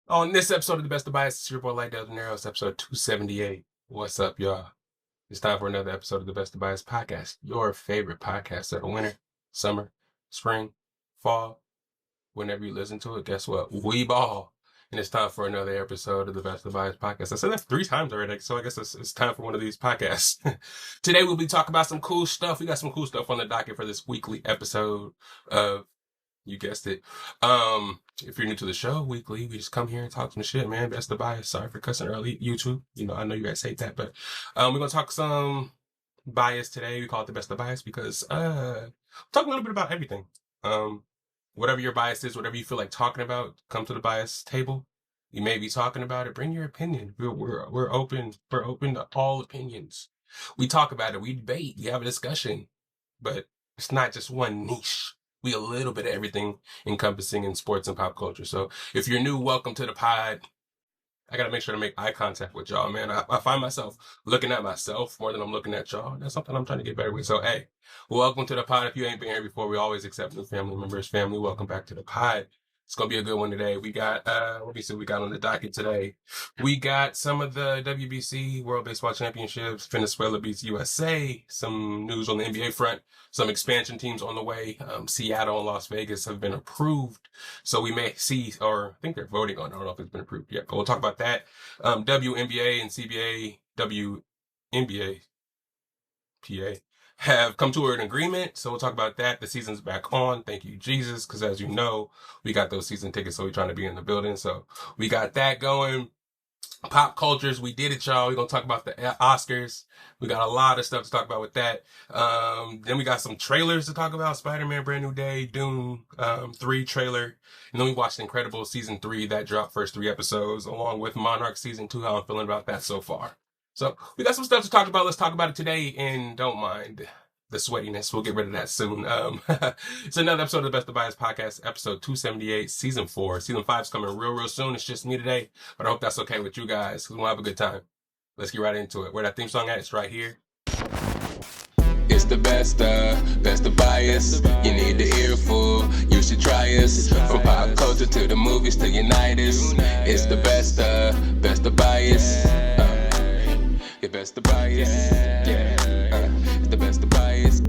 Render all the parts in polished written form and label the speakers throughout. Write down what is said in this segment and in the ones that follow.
Speaker 1: On this episode of the Best of Bias, it's your boy Lydell Dienro. It's episode 278. What's up, y'all? It's time for another episode of the Best of Bias podcast, your favorite podcast of the winter, summer, spring, fall, whenever you listen to it. Guess what? We ball. And it's time for another episode of the Best of Bias podcast. I said that 3 times already, so I guess it's time for one of these podcasts. Today we'll be talking about some cool stuff. We got some cool stuff on the docket for this weekly episode of, you guessed it. If you're new to the show, weekly, we just come here and talk some shit, man. Best of Bias. Sorry for cussing early, YouTube. You know, I know you guys hate that, but we're gonna talk some bias today. We call it the Best of Bias because talk a little bit about everything. Whatever your bias is, whatever you feel like talking about, come to the bias table. You may be talking about it. Bring your opinion. We're open. We're open to all opinions. We talk about it. We debate. We have a discussion, but it's not just one niche. We a little bit of everything encompassing in sports and pop culture. So if you're new, welcome to the pod. I got to make sure to make eye contact with y'all, man. I find myself looking at myself more than I'm looking at y'all. That's something I'm trying to get better with. So, hey, welcome to the pod. If you ain't been here before, we always accept new family members. Family, welcome back to the pod. It's going to be a good one today. We got, let me see what we got on the docket today. We got some of the WBC World Baseball Championships. Venezuela beats USA. Some news on the NBA front. Some expansion teams on the way. Seattle and Las Vegas have been approved. So we may see, or I think they're voting on it. I don't know if it's been approved yet, but we'll talk about that. WNBA and CBA, WNBA PA have come to an agreement. So we'll talk about that. The season's back on. Thank you, Jesus. Because as you know, we got those season tickets. So we're trying to be in the building. So we got that going. Pop cultures, we did it, y'all. We're going to talk about the Oscars. We got a lot of stuff to talk about with that. Then we got some trailers to talk about. Spiderman, Brand New Day, Dune 3 trailer. And then we watched Incredible Season 3. That dropped first 3 episodes, along with Monarch Season 2, how I'm feeling about that so far. So we got some stuff to talk about. Let's talk about it today, and don't mind the sweatiness. We'll get rid of that soon. It's another episode of the Best of Bias podcast, episode 278, season 4. Season 5 is coming real soon. It's just me today, but I hope that's okay with you guys, because we'll have a good time. Let's get right into it. Where that theme song at? It's right here.
Speaker 2: It's the best of bias. You need the earful, you should try us. From pop culture to the movies to Unitas. It's the best of bias. Your best of bias. Yeah, it's the best of bias.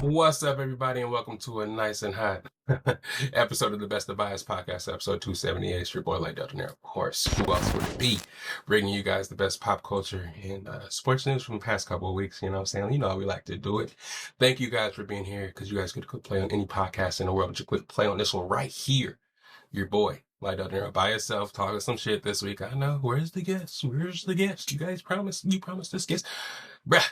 Speaker 1: What's up, everybody, and welcome to a nice and hot episode of the Best of Bias podcast, episode 278. It's your boy Lydell Dienro, of course. Who else would it be? Bringing you guys the best pop culture and sports news from the past couple of weeks. You know what I'm saying? You know how we like to do it. Thank you guys for being here, because you guys could click play on any podcast in the world, but you click play on this one right here. Your boy Lydell Dienro by yourself, talking some shit this week. I know. Where's the guest? Where's the guest? You guys promised this guest. Bruh.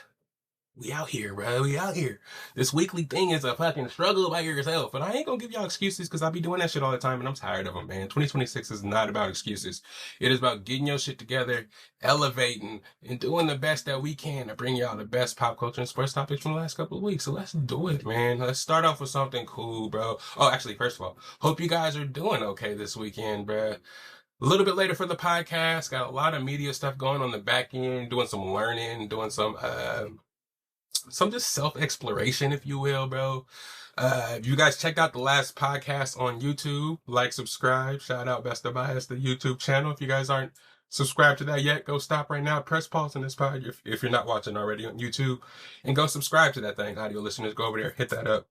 Speaker 1: We out here, bro. We out here. This weekly thing is a fucking struggle by yourself. And I ain't gonna give y'all excuses, because I be doing that shit all the time and I'm tired of them, man. 2026 is not about excuses. It is about getting your shit together, elevating, and doing the best that we can to bring y'all the best pop culture and sports topics from the last couple of weeks. So let's do it, man. Let's start off with something cool, bro. Oh, actually, first of all, hope you guys are doing okay this weekend, bro. A little bit later for the podcast. Got a lot of media stuff going on the back end, doing some learning, doing some just self-exploration, if you will, bro. If you guys checked out the last podcast on YouTube, like, subscribe, shout out Best of Bias, the YouTube channel. If you guys aren't subscribed to that yet, go stop right now, press pause on this pod if you're not watching already on YouTube, and go subscribe to that thing. Audio listeners, go over there, hit that up.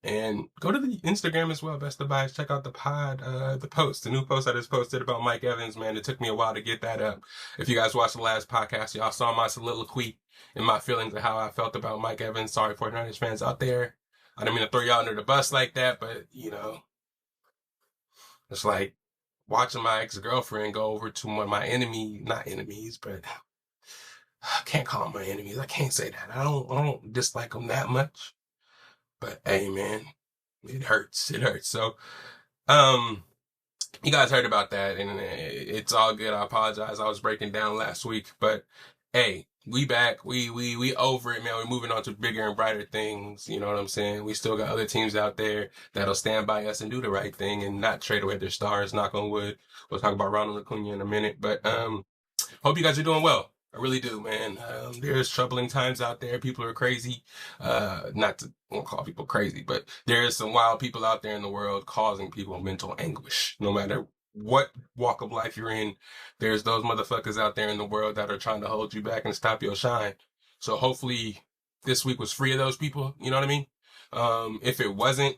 Speaker 1: And go to the Instagram as well, Best of Bias. Check out the pod, the new post I just posted about Mike Evans, man. It took me a while to get that up. If you guys watched the last podcast, y'all saw my soliloquy and my feelings of how I felt about Mike Evans. Sorry, 49ers fans out there. I didn't mean to throw y'all under the bus like that, but, you know, it's like watching my ex-girlfriend go over to one of my not enemies, but I can't call them my enemies. I can't say that. I don't dislike them that much. But hey, man, it hurts. It hurts. So, you guys heard about that, and it's all good. I apologize. I was breaking down last week, but hey, we back. We over it, man. We're moving on to bigger and brighter things. You know what I'm saying? We still got other teams out there that'll stand by us and do the right thing and not trade away their stars. Knock on wood. We'll talk about Ronald Acuna in a minute, but hope you guys are doing well. I really do, man. There's troubling times out there. People are crazy. Not to won't call people crazy, but there's some wild people out there in the world causing people mental anguish. No matter what walk of life you're in, there's those motherfuckers out there in the world that are trying to hold you back and stop your shine. So hopefully this week was free of those people. You know what I mean? If it wasn't,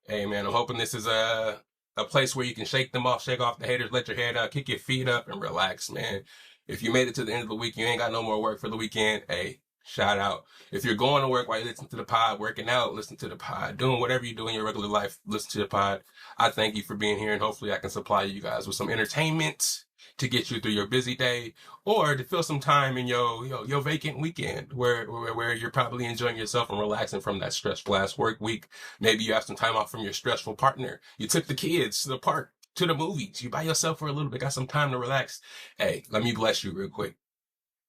Speaker 1: hey man, I'm hoping this is a place where you can shake them off, shake off the haters, let your head out, kick your feet up, and relax, man. If you made it to the end of the week, you ain't got no more work for the weekend. Hey, shout out. If you're going to work while you listen to the pod, working out, listen to the pod, doing whatever you do in your regular life, listen to the pod. I thank you for being here, and hopefully I can supply you guys with some entertainment to get you through your busy day, or to fill some time in your vacant weekend where you're probably enjoying yourself and relaxing from that stressful ass work week. Maybe you have some time off from your stressful partner. You took the kids to the park, to the movies. You by yourself for a little bit, got some time to relax. Hey, let me bless you real quick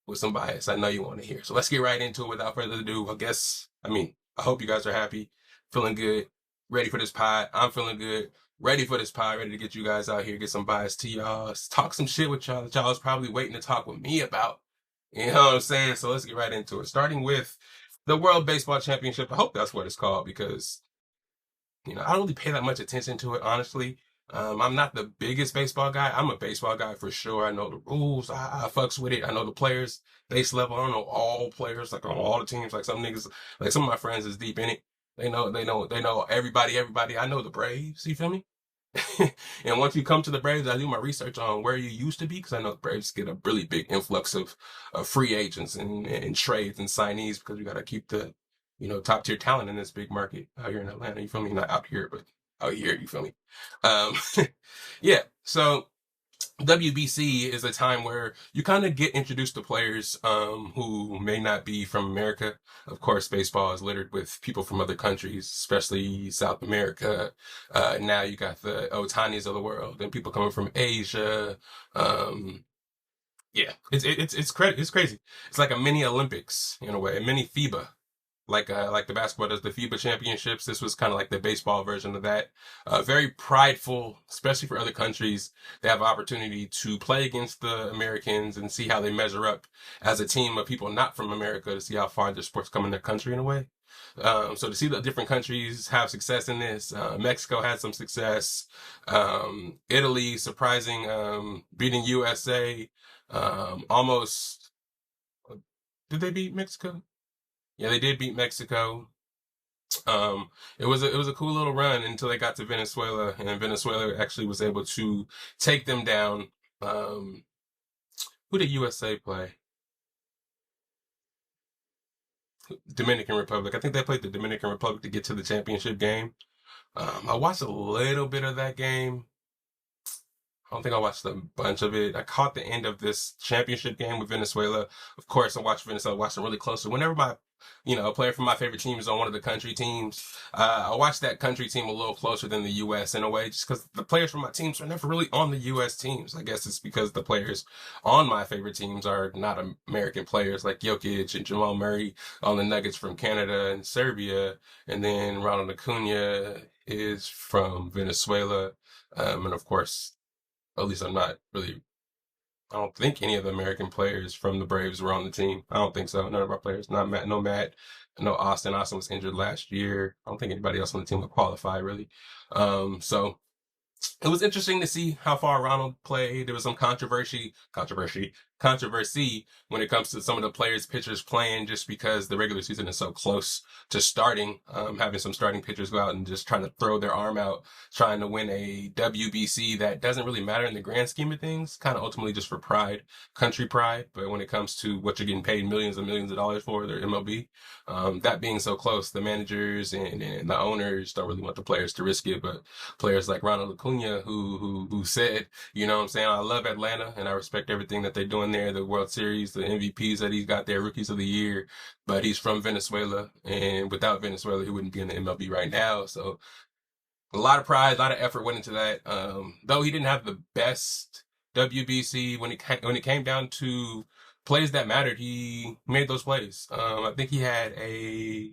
Speaker 1: with some bias I know you want to hear. So let's get right into it without further ado. I hope you guys are happy, feeling good, ready for this pod. I'm feeling good, ready for this pod, ready to get you guys out here, get some bias to y'all, talk some shit with y'all that y'all was probably waiting to talk with me about. You know what I'm saying? So let's get right into it. Starting with the World Baseball Championship. I hope that's what it's called because, I don't really pay that much attention to it, honestly. I'm not the biggest baseball guy. I'm a baseball guy for sure. I know the rules. I fucks with it. I know the players, base level. I don't know all players, like on all the teams. Like some niggas, like some of my friends is deep in it. They know everybody. I know the Braves. You feel me? And once you come to the Braves, I do my research on where you used to be because I know the Braves get a really big influx of free agents and trades and signees because we got to keep the top tier talent in this big market out here in Atlanta. You feel me? Not out here, but out here. You feel me? Um, yeah. So WBC is a time where you kind of get introduced to players who may not be from America. Of course, baseball is littered with people from other countries, especially South America. Now you got the Otanis of the world and people coming from Asia. Yeah, it's crazy. It's like a mini Olympics in a way, a mini FIBA like the basketball does the FIBA championships. This was kind of like the baseball version of that. Very prideful, especially for other countries. They have opportunity to play against the Americans and see how they measure up as a team of people not from America to see how far their sports come in their country in a way. So to see the different countries have success in this, Mexico had some success. Italy, surprising, beating USA. Almost, did they beat Mexico? Yeah, they did beat Mexico. It was a cool little run until they got to Venezuela, and Venezuela actually was able to take them down. Who did USA play? Dominican Republic. I think they played the Dominican Republic to get to the championship game. I watched a little bit of that game. I don't think I watched a bunch of it. I caught the end of this championship game with Venezuela. Of course, I watched Venezuela, watched them really closely. Whenever a player from my favorite team is on one of the country teams, I watch that country team a little closer than the U.S. in a way, just because the players from my teams are never really on the U.S. teams. I guess it's because the players on my favorite teams are not American players, like Jokic and Jamal Murray on the Nuggets from Canada and Serbia, and then Ronald Acuna is from Venezuela, and of course, at least I don't think any of the American players from the Braves were on the team. I don't think so. None of our players. Not Matt, no Matt, no Austin. Austin was injured last year. I don't think anybody else on the team would qualify really. So it was interesting to see how far Ronald played. There was some controversy when it comes to some of the players, pitchers playing just because the regular season is so close to starting. Having some starting pitchers go out and just trying to throw their arm out, trying to win a WBC that doesn't really matter in the grand scheme of things, kind of ultimately just for pride, country pride. But when it comes to what you're getting paid millions and millions of dollars for, their MLB, that being so close, the managers and the owners don't really want the players to risk it. But players like Ronald Acuna, who said, you know what I'm saying, I love Atlanta and I respect everything that they're doing there, the World Series, the MVPs that he's got there, rookies of the year, but he's from Venezuela, and without Venezuela, he wouldn't be in the MLB right now. So a lot of pride, a lot of effort went into that. Though he didn't have the best WBC when it came down to plays that mattered, he made those plays. I think he had a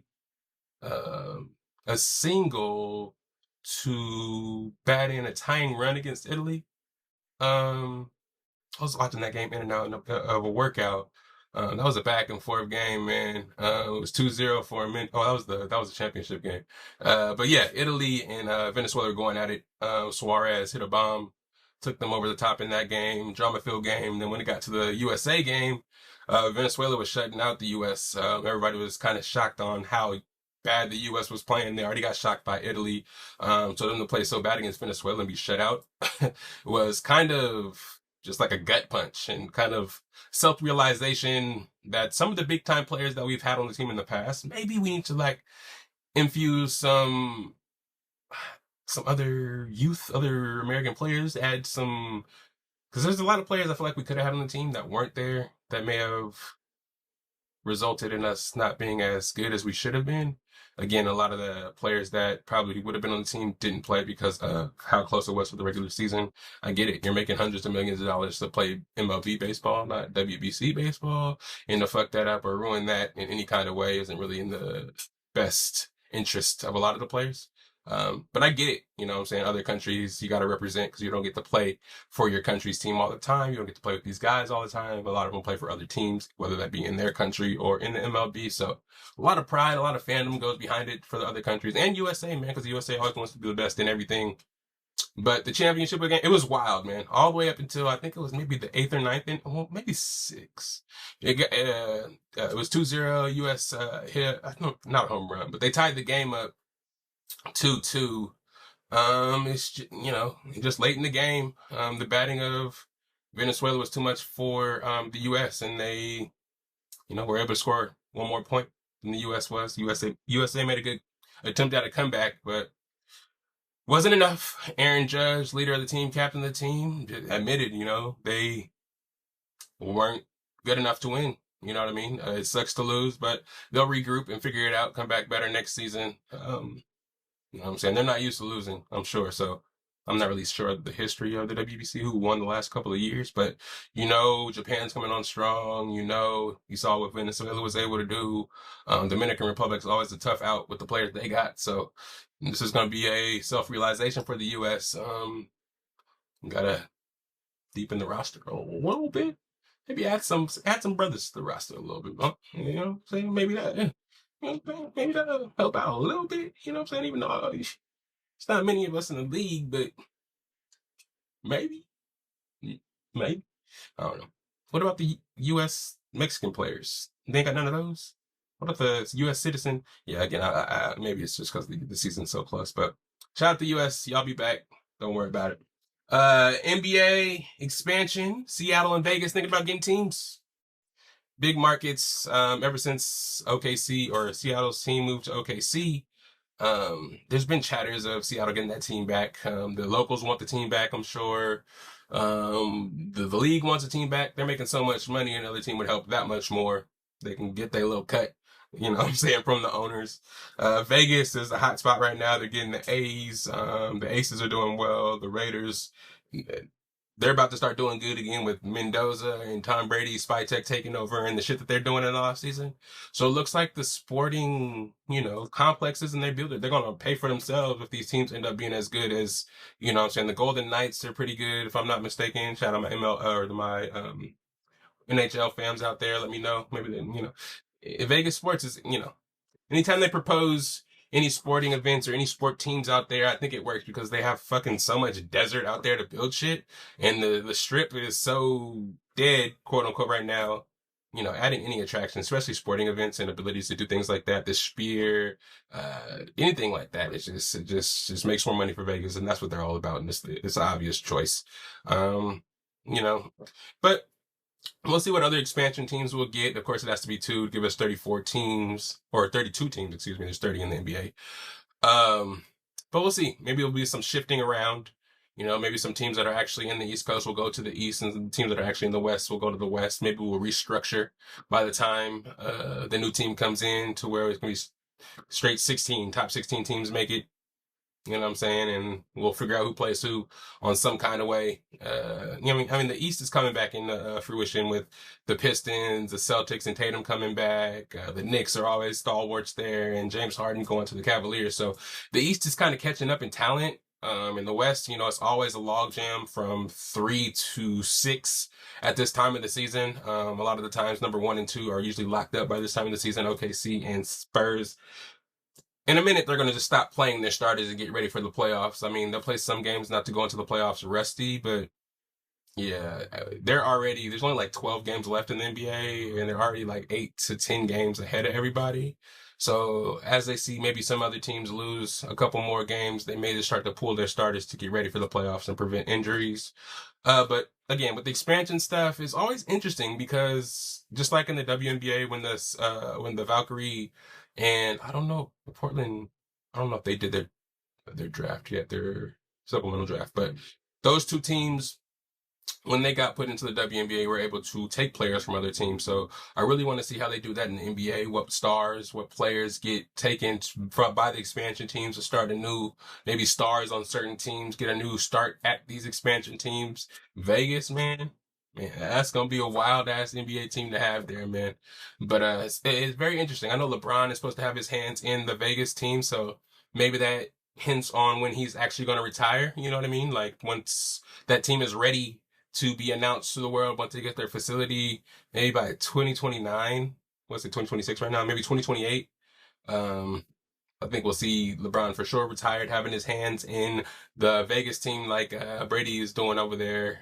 Speaker 1: single to bat in a tying run against Italy. I was watching that game in and out of a workout. That was a back and forth game, man. It was 2-0 for a minute. Oh, that was the championship game. But yeah, Italy and Venezuela were going at it. Suarez hit a bomb, took them over the top in that game, drama-filled game. Then when it got to the USA game, Venezuela was shutting out the US. Everybody was kind of shocked on how bad the US was playing. They already got shocked by Italy. So them to play so bad against Venezuela and be shut out was kind of just like a gut punch and kind of self-realization that some of the big time players that we've had on the team in the past, maybe we need to like infuse some other youth, other American players, add some, because there's a lot of players I feel like we could have had on the team that weren't there that may have resulted in us not being as good as we should have been. Again, a lot of the players that probably would have been on the team didn't play because of how close it was for the regular season. I get it. You're making hundreds of millions of dollars to play MLB baseball, not WBC baseball. And to fuck that up or ruin that in any kind of way isn't really in the best interest of a lot of the players. But I get it. You know what I'm saying? Other countries, you got to represent because you don't get to play for your country's team all the time. You don't get to play with these guys all the time. A lot of them play for other teams, whether that be in their country or in the MLB. So a lot of pride, a lot of fandom goes behind it for the other countries and USA, man, because the USA always wants to be the best in everything. But the championship again, it was wild, man. All the way up until I think it was maybe the 8th or 9th, well, maybe 6. It was 2-0. US hit, not a home run, but they tied the game up 2-2. It's just, just late in the game. The batting of Venezuela was too much for the US, and they, were able to score one more point than the US was. USA made a good attempt at a comeback, but wasn't enough. Aaron Judge, leader of the team, captain of the team, admitted, they weren't good enough to win. You know what I mean? It sucks to lose, but they'll regroup and figure it out, come back better next season. You know what I'm saying? They're not used to losing, I'm sure. So I'm not really sure of the history of the WBC, who won the last couple of years. But, Japan's coming on strong. You saw what Venezuela was able to do. Dominican Republic's always a tough out with the players they got. So this is going to be a self-realization for the U.S. Got to deepen the roster a little bit. Maybe add some brothers to the roster a little bit. Huh? You know what I'm saying? Maybe that. Yeah. Maybe that'll help out a little bit, you know what I'm saying? Even though it's not many of us in the league, but maybe. I don't know. What about the U.S. Mexican players? They ain't got none of those? What about the U.S. citizen? Yeah, again, I maybe it's just because the season's so close, but shout out to U.S. Y'all be back. Don't worry about it. NBA expansion. Seattle and Vegas thinking about getting teams. Big markets, ever since OKC or Seattle's team moved to OKC, there's been chatters of Seattle getting that team back. The locals want the team back, I'm sure. The league wants the team back. They're making so much money, another team would help that much more. They can get their little cut, you know what I'm saying, from the owners. Vegas is a hot spot right now. They're getting the A's. The Aces are doing well. The Raiders, they're about to start doing good again with Mendoza and Tom Brady, Spytech taking over and the shit that they're doing in the offseason. So it looks like the sporting, complexes and they build it. They're going to pay for themselves if these teams end up being as good as, I'm saying. The Golden Knights are pretty good, if I'm not mistaken. Shout out my my NHL fans out there. Let me know. Maybe then, Vegas sports is, anytime they propose any sporting events or any sport teams out there, I think it works because they have fucking so much desert out there to build shit. And the strip is so dead, quote unquote, right now. Adding any attraction, especially sporting events and abilities to do things like that, the Spear, anything like that, it just makes more money for Vegas. And that's what they're all about. And it's an obvious choice. But we'll see what other expansion teams will get. Of course, it has to be 2 to give us 34 teams, or 32 teams, excuse me. There's 30 in the NBA. But we'll see. Maybe there'll be some shifting around. Maybe some teams that are actually in the East Coast will go to the East, and the teams that are actually in the West will go to the West. Maybe we'll restructure by the time the new team comes in to where it's going to be straight top 16 teams make it. You know what I'm saying? And we'll figure out who plays who on some kind of way. The East is coming back into fruition with the Pistons, the Celtics, and Tatum coming back. The Knicks are always stalwarts there, and James Harden going to the Cavaliers. So the East is kind of catching up in talent. In the West, it's always a logjam from 3 to 6 at this time of the season. A lot of the times, number 1 and 2 are usually locked up by this time of the season. OKC and Spurs. In a minute, they're going to just stop playing their starters and get ready for the playoffs. I mean, they'll play some games not to go into the playoffs rusty, but yeah, there's only like 12 games left in the NBA, and they're already like 8 to 10 games ahead of everybody. So as they see maybe some other teams lose a couple more games, they may just start to pull their starters to get ready for the playoffs and prevent injuries. But again, with the expansion stuff, it's always interesting because just like in the WNBA, when the Valkyrie and I don't know Portland, I don't know if they did their draft yet, their supplemental draft, but those two teams, when they got put into the WNBA, were able to take players from other teams. So I really want to see how they do that in the NBA. What players get taken by the expansion teams to start anew. Maybe stars on certain teams get a new start at these expansion teams. Vegas, man, that's gonna be a wild ass NBA team to have there, man. But it's very interesting. I know LeBron is supposed to have his hands in the Vegas team, so maybe that hints on when he's actually going to retire. You know what I mean? Like once that team is ready to be announced to the world, once they get their facility, maybe by 2029. What's it, 2026 right now? Maybe 2028. I think we'll see LeBron for sure retired, having his hands in the Vegas team like Brady is doing over there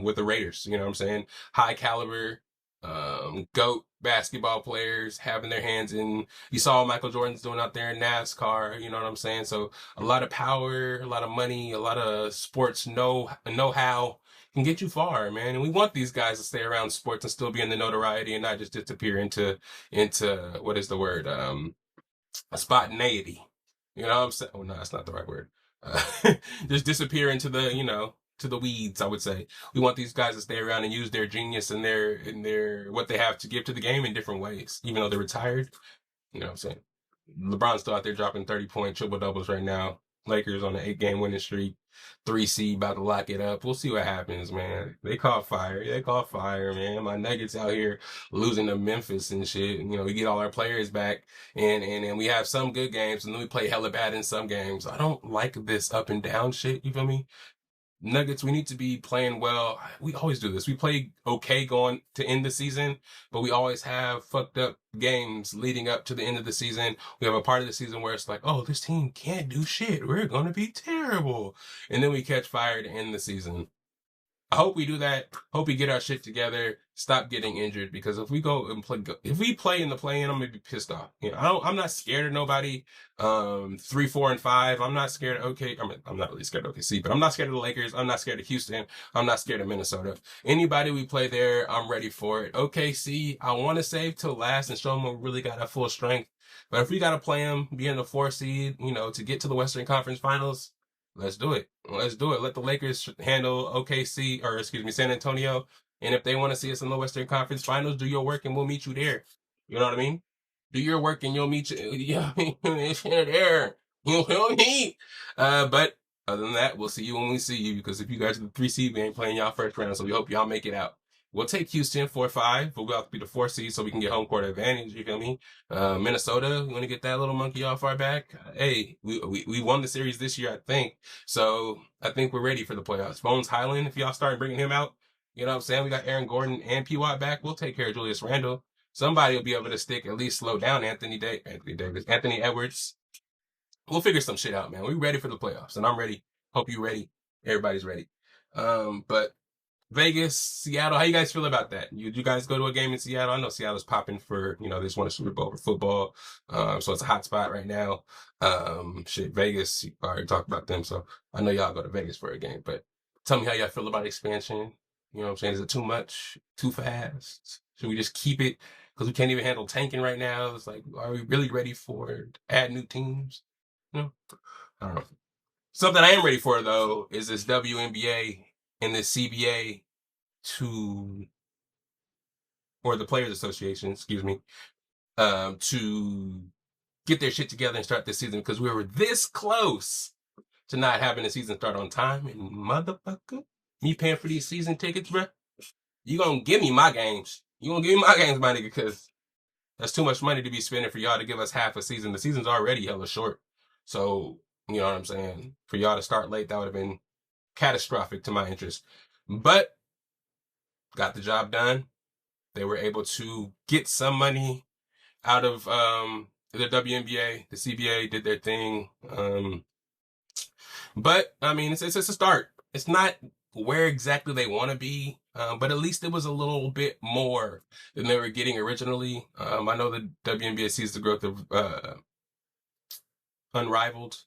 Speaker 1: with the Raiders. You know what I'm saying? High caliber, GOAT basketball players having their hands in. You saw what Michael Jordan's doing out there in NASCAR. You know what I'm saying? So a lot of power, a lot of money, a lot of sports know-how can get you far, man. And we want these guys to stay around sports and still be in the notoriety and not just disappear into what is the word? Spontaneity. You know what I'm saying? Oh no, that's not the right word. Just disappear into to the weeds, I would say. We want these guys to stay around and use their genius and their what they have to give to the game in different ways, even though they're retired. You know what I'm saying? LeBron's still out there dropping 30-point triple doubles right now. Lakers on an 8-game winning streak. 3 seed about to lock it up. We'll see what happens, man. They caught fire. They caught fire, man. My Nuggets out here losing to Memphis and shit. We get all our players back and we have some good games and then we play hella bad in some games. I don't like this up and down shit, you feel me? Nuggets, we need to be playing well. We always do this. We play okay going to end the season, but we always have fucked up games leading up to the end of the season. We have a part of the season where it's like, oh, this team can't do shit. We're going to be terrible. And then we catch fire to end the season. I hope we do that. Hope we get our shit together. Stop getting injured, because if we play in the play-in, I'm gonna be pissed off. I'm not scared of nobody. 3, 4, and 5. I'm not scared of I'm not really scared of OKC, but I'm not scared of the Lakers. I'm not scared of Houston. I'm not scared of Minnesota. Anybody we play there, I'm ready for it. OKC, I want to save till last and show them we really got a full strength. But if we gotta play them, be in the 4 seed, to get to the Western Conference Finals, let's do it. Let's do it. Let the Lakers handle San Antonio. And if they want to see us in the Western Conference Finals, do your work and we'll meet you there. You know what I mean? Do your work and you'll meet you. Yeah, there. You feel me? But other than that, we'll see you when we see you. Because if you guys are the 3 seed, we ain't playing y'all first round. So we hope y'all make it out. We'll take Houston 4-5, but we'll have to be the 4 seed so we can get home court advantage. You feel me? Minnesota, we want to get that little monkey off our back. Hey, we won the series this year, I think. So I think we're ready for the playoffs. Bones Highland, if y'all start bringing him out, you know what I'm saying? We got Aaron Gordon and P. Watt back. We'll take care of Julius Randle. Somebody will be able to at least slow down Anthony Edwards. We'll figure some shit out, man. We're ready for the playoffs, and I'm ready. Hope you're ready. Everybody's ready. But Vegas, Seattle, how you guys feel about that? You guys go to a game in Seattle? I know Seattle's popping for, they just won a Super Bowl for football. So it's a hot spot right now. Vegas, you already talked about them. So I know y'all go to Vegas for a game, but tell me how y'all feel about expansion. You know what I'm saying? Is it too much? Too fast? Should we just keep it? Because we can't even handle tanking right now. It's like, are we really ready for add new teams? I don't know. Something I am ready for, though, is this WNBA and this CBA or the Players Association, excuse me, to get their shit together and start this season, because we were this close to not having the season start on time. And motherfucker, me paying for these season tickets, bro, you gonna give me my games. You gonna give me my games, my nigga, because that's too much money to be spending for y'all to give us half a season. The season's already hella short. So You know what I'm saying? For y'all to start late, that would have been catastrophic to my interest. But got the job done. They were able to get some money out of the WNBA. The CBA did their thing. But I mean, it's a start. It's not where exactly they want to be, but at least it was a little bit more than they were getting originally. I know the WNBA sees the growth of Unrivaled.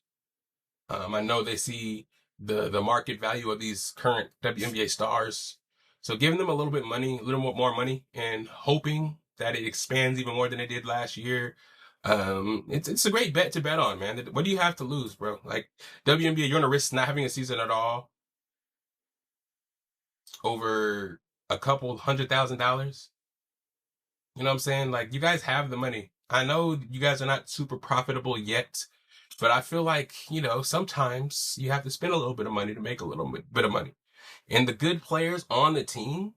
Speaker 1: I know they see the market value of these current WNBA stars. So giving them a little bit money, a little more money, and hoping that it expands even more than it did last year. It's a great bet to bet on, man. What do you have to lose, bro? Like WNBA, you're gonna risk not having a season at all over a couple $100,000. You know what I'm saying? Like you guys have the money. I know you guys are not super profitable yet, but I feel like, you know, sometimes you have to spend a little bit of money to make a little bit of money. And the good players on the team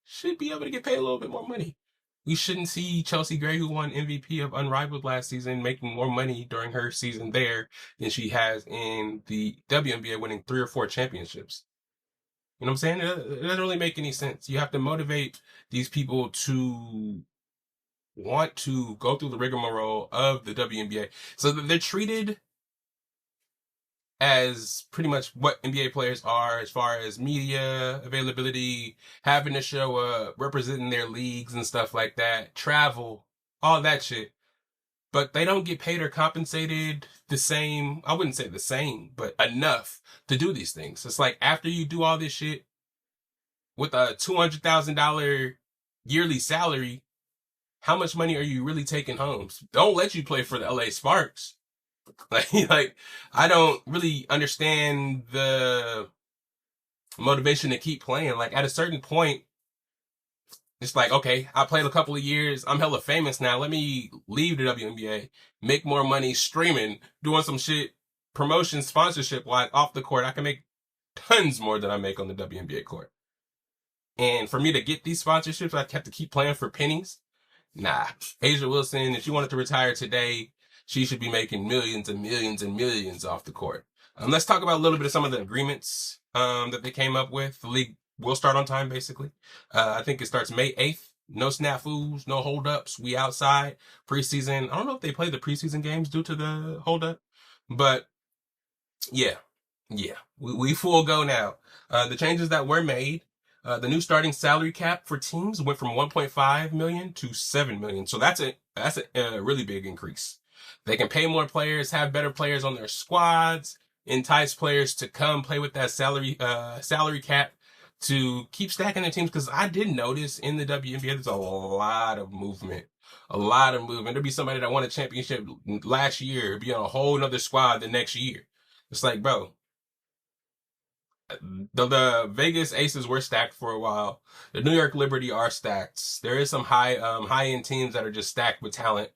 Speaker 1: should be able to get paid a little bit more money. We shouldn't see Chelsea Gray, who won MVP of Unrivaled last season, making more money during her season there than she has in the WNBA, winning 3 or 4 championships. You know what I'm saying? It doesn't really make any sense. You have to motivate these people to want to go through the rigmarole of the WNBA. So they're treated as pretty much what NBA players are as far as media availability, having to show up, representing their leagues and stuff like that, travel, all that shit. But they don't get paid or compensated the same. I wouldn't say the same, but enough to do these things. It's like after you do all this shit with a $200,000 yearly salary, how much money are you really taking home? Don't let you play for the LA Sparks. Like, I don't really understand the motivation to keep playing. Like, at a certain point, it's like, okay, I played a couple of years. I'm hella famous now. Let me leave the WNBA, make more money streaming, doing some shit, promotion, sponsorship, like off the court. I can make tons more than I make on the WNBA court. And for me to get these sponsorships, I have to keep playing for pennies. Nah, Asia Wilson, if she wanted to retire today, she should be making millions and millions and millions off the court. Let's talk about a little bit of some of the agreements that they came up with. The league will start on time, basically. I think it starts May 8th. No snafus, no holdups. We outside. Preseason. I don't know if they play the preseason games due to the holdup, but yeah. We full go now. The changes that were made. The new starting salary cap for teams went from 1.5 million to 7 million. So that's a really big increase. They can pay more players, have better players on their squads, entice players to come play with that salary cap to keep stacking their teams. Because I did notice in the WNBA, there's a lot of movement. There'd be somebody that won a championship last year, be on a whole nother squad the next year. It's like, bro, the Vegas Aces were stacked for a while. The New York Liberty are stacked. There is some high end teams that are just stacked with talent.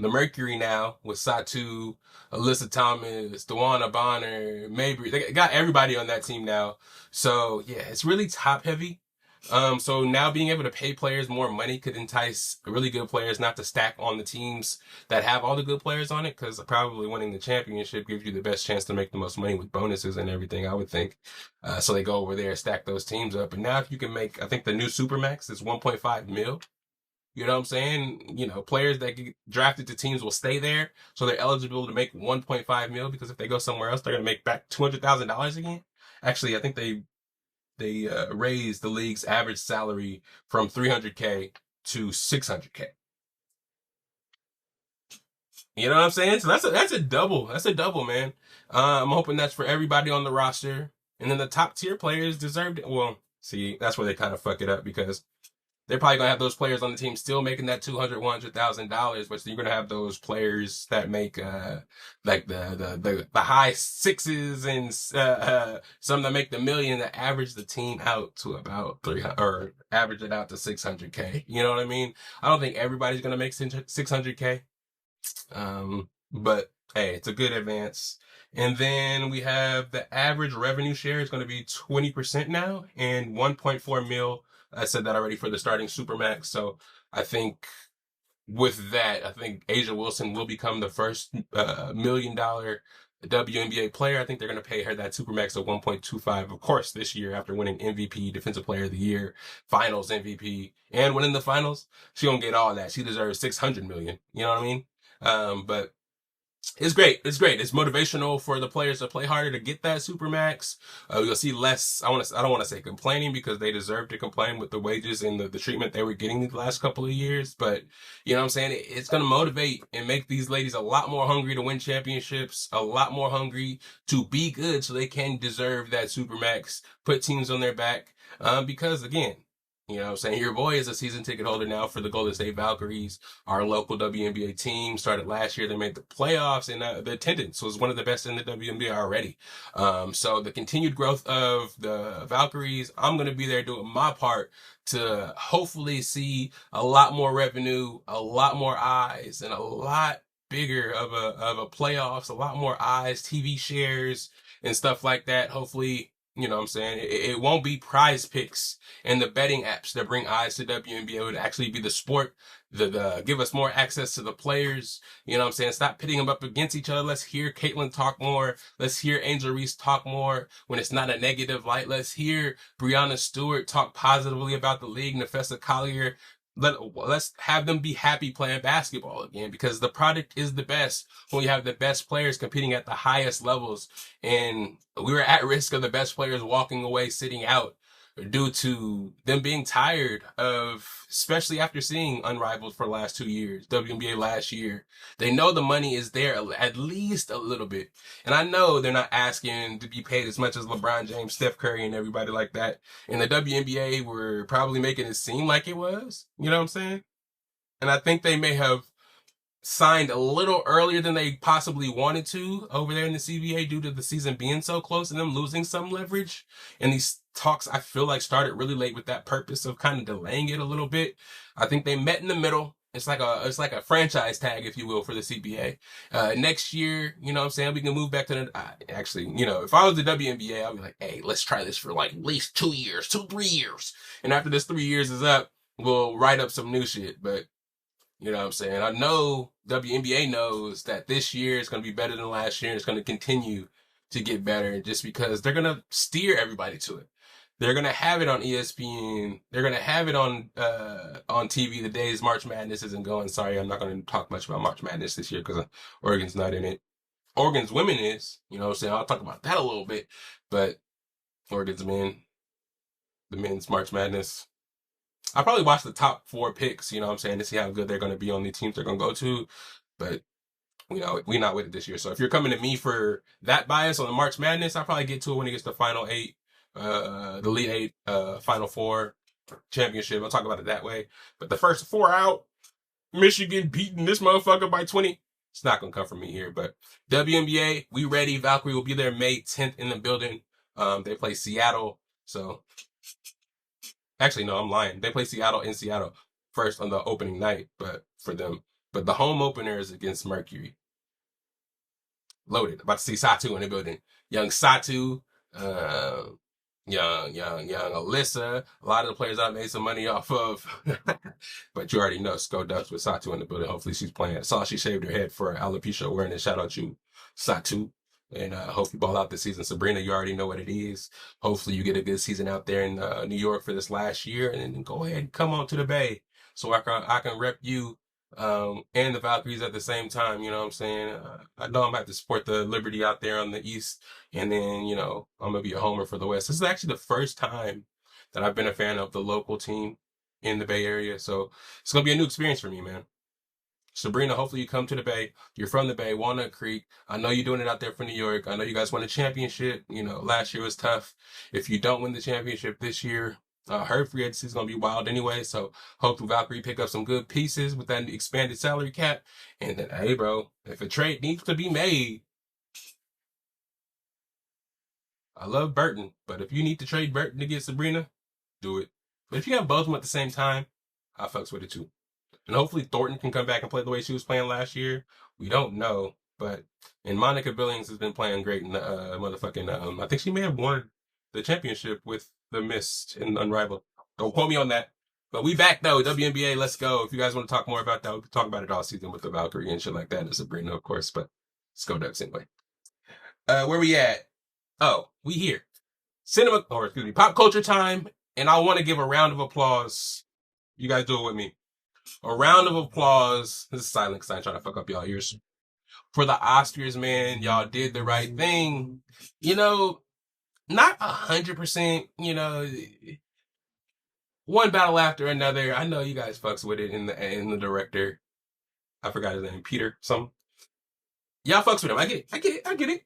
Speaker 1: The Mercury now with Satu, Alyssa Thomas, Dewana Bonner, Mabry. They got everybody on that team now. So yeah, it's really top heavy. So now being able to pay players more money could entice really good players not to stack on the teams that have all the good players on it, because probably winning the championship gives you the best chance to make the most money with bonuses and everything, I would think. So they go over there and stack those teams up. And now if you can make, I think the new Supermax is 1.5 mil. You know what I'm saying? You know, players that get drafted to teams will stay there, so they're eligible to make 1.5 mil, because if they go somewhere else, they're going to make back $200,000 again. Actually, I think they raised the league's average salary from $300K to $600K. You know what I'm saying? So that's a double. That's a double, man. I'm hoping that's for everybody on the roster. And then the top tier players deserved it. Well, see, that's where they kind of fuck it up, because they're probably gonna have those players on the team still making that $100,000, but you're gonna have those players that make like the high sixes and some that make the million, that average the team out to about 300, or average it out to $600K. You know what I mean? I don't think everybody's gonna make $600K, but hey, it's a good advance. And then we have the average revenue share is going to be 20% now, and 1.4 mil. I said that already for the starting Supermax. So I think with that, I think Asia Wilson will become the first $1 million WNBA player. I think they're going to pay her that supermax of 1.25, of course, this year after winning MVP, Defensive Player of the Year, Finals MVP, and winning the Finals. She gonna get all that. She deserves $600 million. You know what I mean? But it's great. It's great. It's motivational for the players to play harder to get that supermax. You'll see less. I don't want to say complaining, because they deserve to complain with the wages and the treatment they were getting the last couple of years. But you know what I'm saying? It's going to motivate and make these ladies a lot more hungry to win championships, a lot more hungry to be good, so they can deserve that supermax, put teams on their back. Because again, you know what I'm saying? Your boy is a season ticket holder now for the Golden State Valkyries. Our local WNBA team started last year. They made the playoffs, and the attendance was one of the best in the WNBA already. So the continued growth of the Valkyries, I'm going to be there doing my part to hopefully see a lot more revenue, a lot more eyes, and a lot bigger of a playoffs, a lot more eyes, TV shares, and stuff like that. Hopefully, you know what I'm saying? It won't be Prize Picks and the betting apps that bring eyes to WNBA. It would actually be the sport, the give us more access to the players. You know what I'm saying? Stop pitting them up against each other. Let's hear Caitlin talk more. Let's hear Angel Reese talk more when it's not a negative light. Let's hear Breonna Stewart talk positively about the league. Nafessa Collier. Let's have them be happy playing basketball again, because the product is the best when you have the best players competing at the highest levels. And we were at risk of the best players walking away, sitting out, due to them being tired of, especially after seeing Unrivaled for the last 2 years, WNBA last year. They know the money is there at least a little bit. And I know they're not asking to be paid as much as LeBron James, Steph Curry, and everybody like that. And the WNBA were probably making it seem like it was. You know what I'm saying? And I think they may have signed a little earlier than they possibly wanted to over there in the CBA due to the season being so close and them losing some leverage. And these talks, I feel like, started really late with that purpose of kind of delaying it a little bit. I think they met in the middle. It's like a franchise tag, if you will, for the CBA. Next year, you know what I'm saying, we can move back to the, actually, you know, if I was the WNBA, I'd be like, hey, let's try this for like at least 2 years, 3 years. And after this 3 years is up, we'll write up some new shit. But you know what I'm saying? I know WNBA knows that this year is going to be better than last year. And it's going to continue to get better, just because they're going to steer everybody to it. They're going to have it on ESPN. They're going to have it on TV the days March Madness isn't going. Sorry, I'm not going to talk much about March Madness this year because Oregon's not in it. Oregon's women is, you know what I'm saying? I'll talk about that a little bit. But Oregon's men, the men's March Madness, I probably watch the top 4 picks, you know what I'm saying, to see how good they're going to be on the teams they're going to go to. But, you know, we're not with it this year. So if you're coming to me for that bias on the March Madness, I'll probably get to it when it gets to Final 8, the Elite 8, Final 4 championship. I'll talk about it that way. But the first 4 out, Michigan beating this motherfucker by 20. It's not going to come from me here. But WNBA, we ready. Valkyrie will be there May 10th in the building. They play Seattle. So actually, no, I'm lying. They play Seattle in Seattle first on the opening night, but for them. But the home opener is against Mercury. Loaded. About to see Satu in the building. Young Satu, young Alyssa. A lot of the players I made some money off of. But you already know, Sko Ducks with Satu in the building. Hopefully she's playing. I saw she shaved her head for alopecia awareness. Shout out you, Satu. And hope you ball out this season. Sabrina, you already know what it is. Hopefully you get a good season out there in New York for this last year, and then go ahead and come on to the Bay so I can rep you and the Valkyries at the same time. You know what I'm saying? I know I'm going to have to support the Liberty out there on the East, and then, you know, I'm going to be a homer for the West. This is actually the first time that I've been a fan of the local team in the Bay Area, so it's going to be a new experience for me, man. Sabrina, hopefully you come to the Bay. You're from the Bay, Walnut Creek. I know you're doing it out there for New York. I know you guys won a championship. You know, last year was tough. If you don't win the championship this year, her free agency is going to be wild anyway. So hope the Valkyrie pick up some good pieces with that expanded salary cap. And then, hey, bro, if a trade needs to be made, I love Burton, but if you need to trade Burton to get Sabrina, do it. But if you have both of them at the same time, I fucks with it too. And hopefully Thornton can come back and play the way she was playing last year. We don't know. But, and Monica Billings has been playing great in the motherfucking, I think she may have won the championship with the Mist in Unrivaled. Don't quote me on that. But we back though, WNBA, let's go. If you guys want to talk more about that, we can talk about it all season with the Valkyrie and shit like that and Sabrina, of course, but let's go Ducks anyway. Where we at? Oh, we here. Pop culture time, and I want to give a round of applause. You guys do it with me. A round of applause. This is silent because I ain't trying to fuck up y'all ears. For the Oscars, man, y'all did the right thing. You know, not 100%, you know, one battle after another. I know you guys fucks with it in the director. I forgot his name, Peter something. Y'all fucks with him. I get it.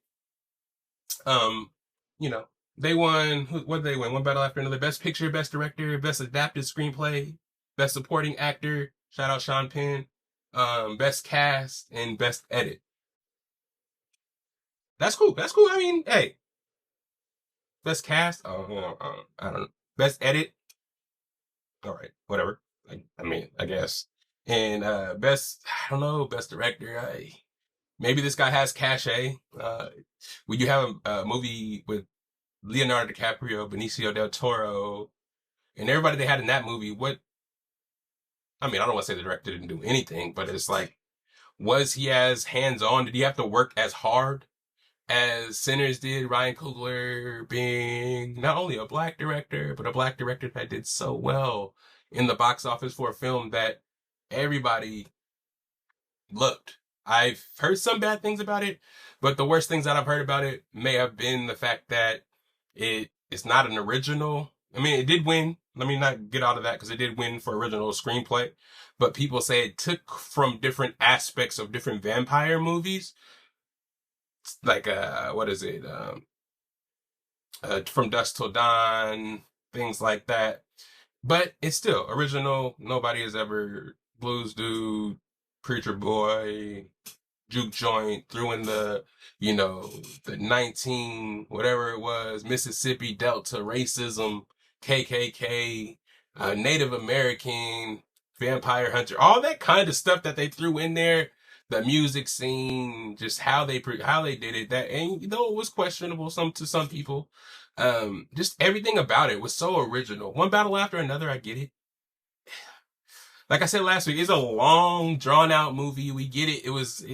Speaker 1: You know, they won. What did they win? One battle after another. Best picture, best director, best adapted screenplay, best supporting actor. Shout out Sean Penn. Best cast and best edit. That's cool. I mean, hey, best cast. Oh, I don't know. Best edit. All right, whatever. I mean, I guess. And best, I don't know, best director. Maybe this guy has cachet. When you have a movie with Leonardo DiCaprio, Benicio del Toro, and everybody they had in that movie, I don't want to say the director didn't do anything, but it's like, was he as hands-on? Did he have to work as hard as Sinners did? Ryan Coogler being not only a black director, but a black director that did so well in the box office for a film that everybody loved. I've heard some bad things about it, but the worst things that I've heard about it may have been the fact that it's not an original. I mean, it did win. Let me not get out of that because it did win for original screenplay, but people say it took from different aspects of different vampire movies. Like, what is it? From Dusk Till Dawn, things like that. But it's still original. Nobody has ever Blues Dude, Preacher Boy, Juke Joint, threw in the 19, whatever it was, Mississippi Delta racism, KKK, Native American, Vampire Hunter, all that kind of stuff that they threw in there. The music scene, just how they did it, and it was questionable to some people. Just everything about it was so original. One battle after another, I get it. Like I said last week, it's a long, drawn-out movie. We get it. It was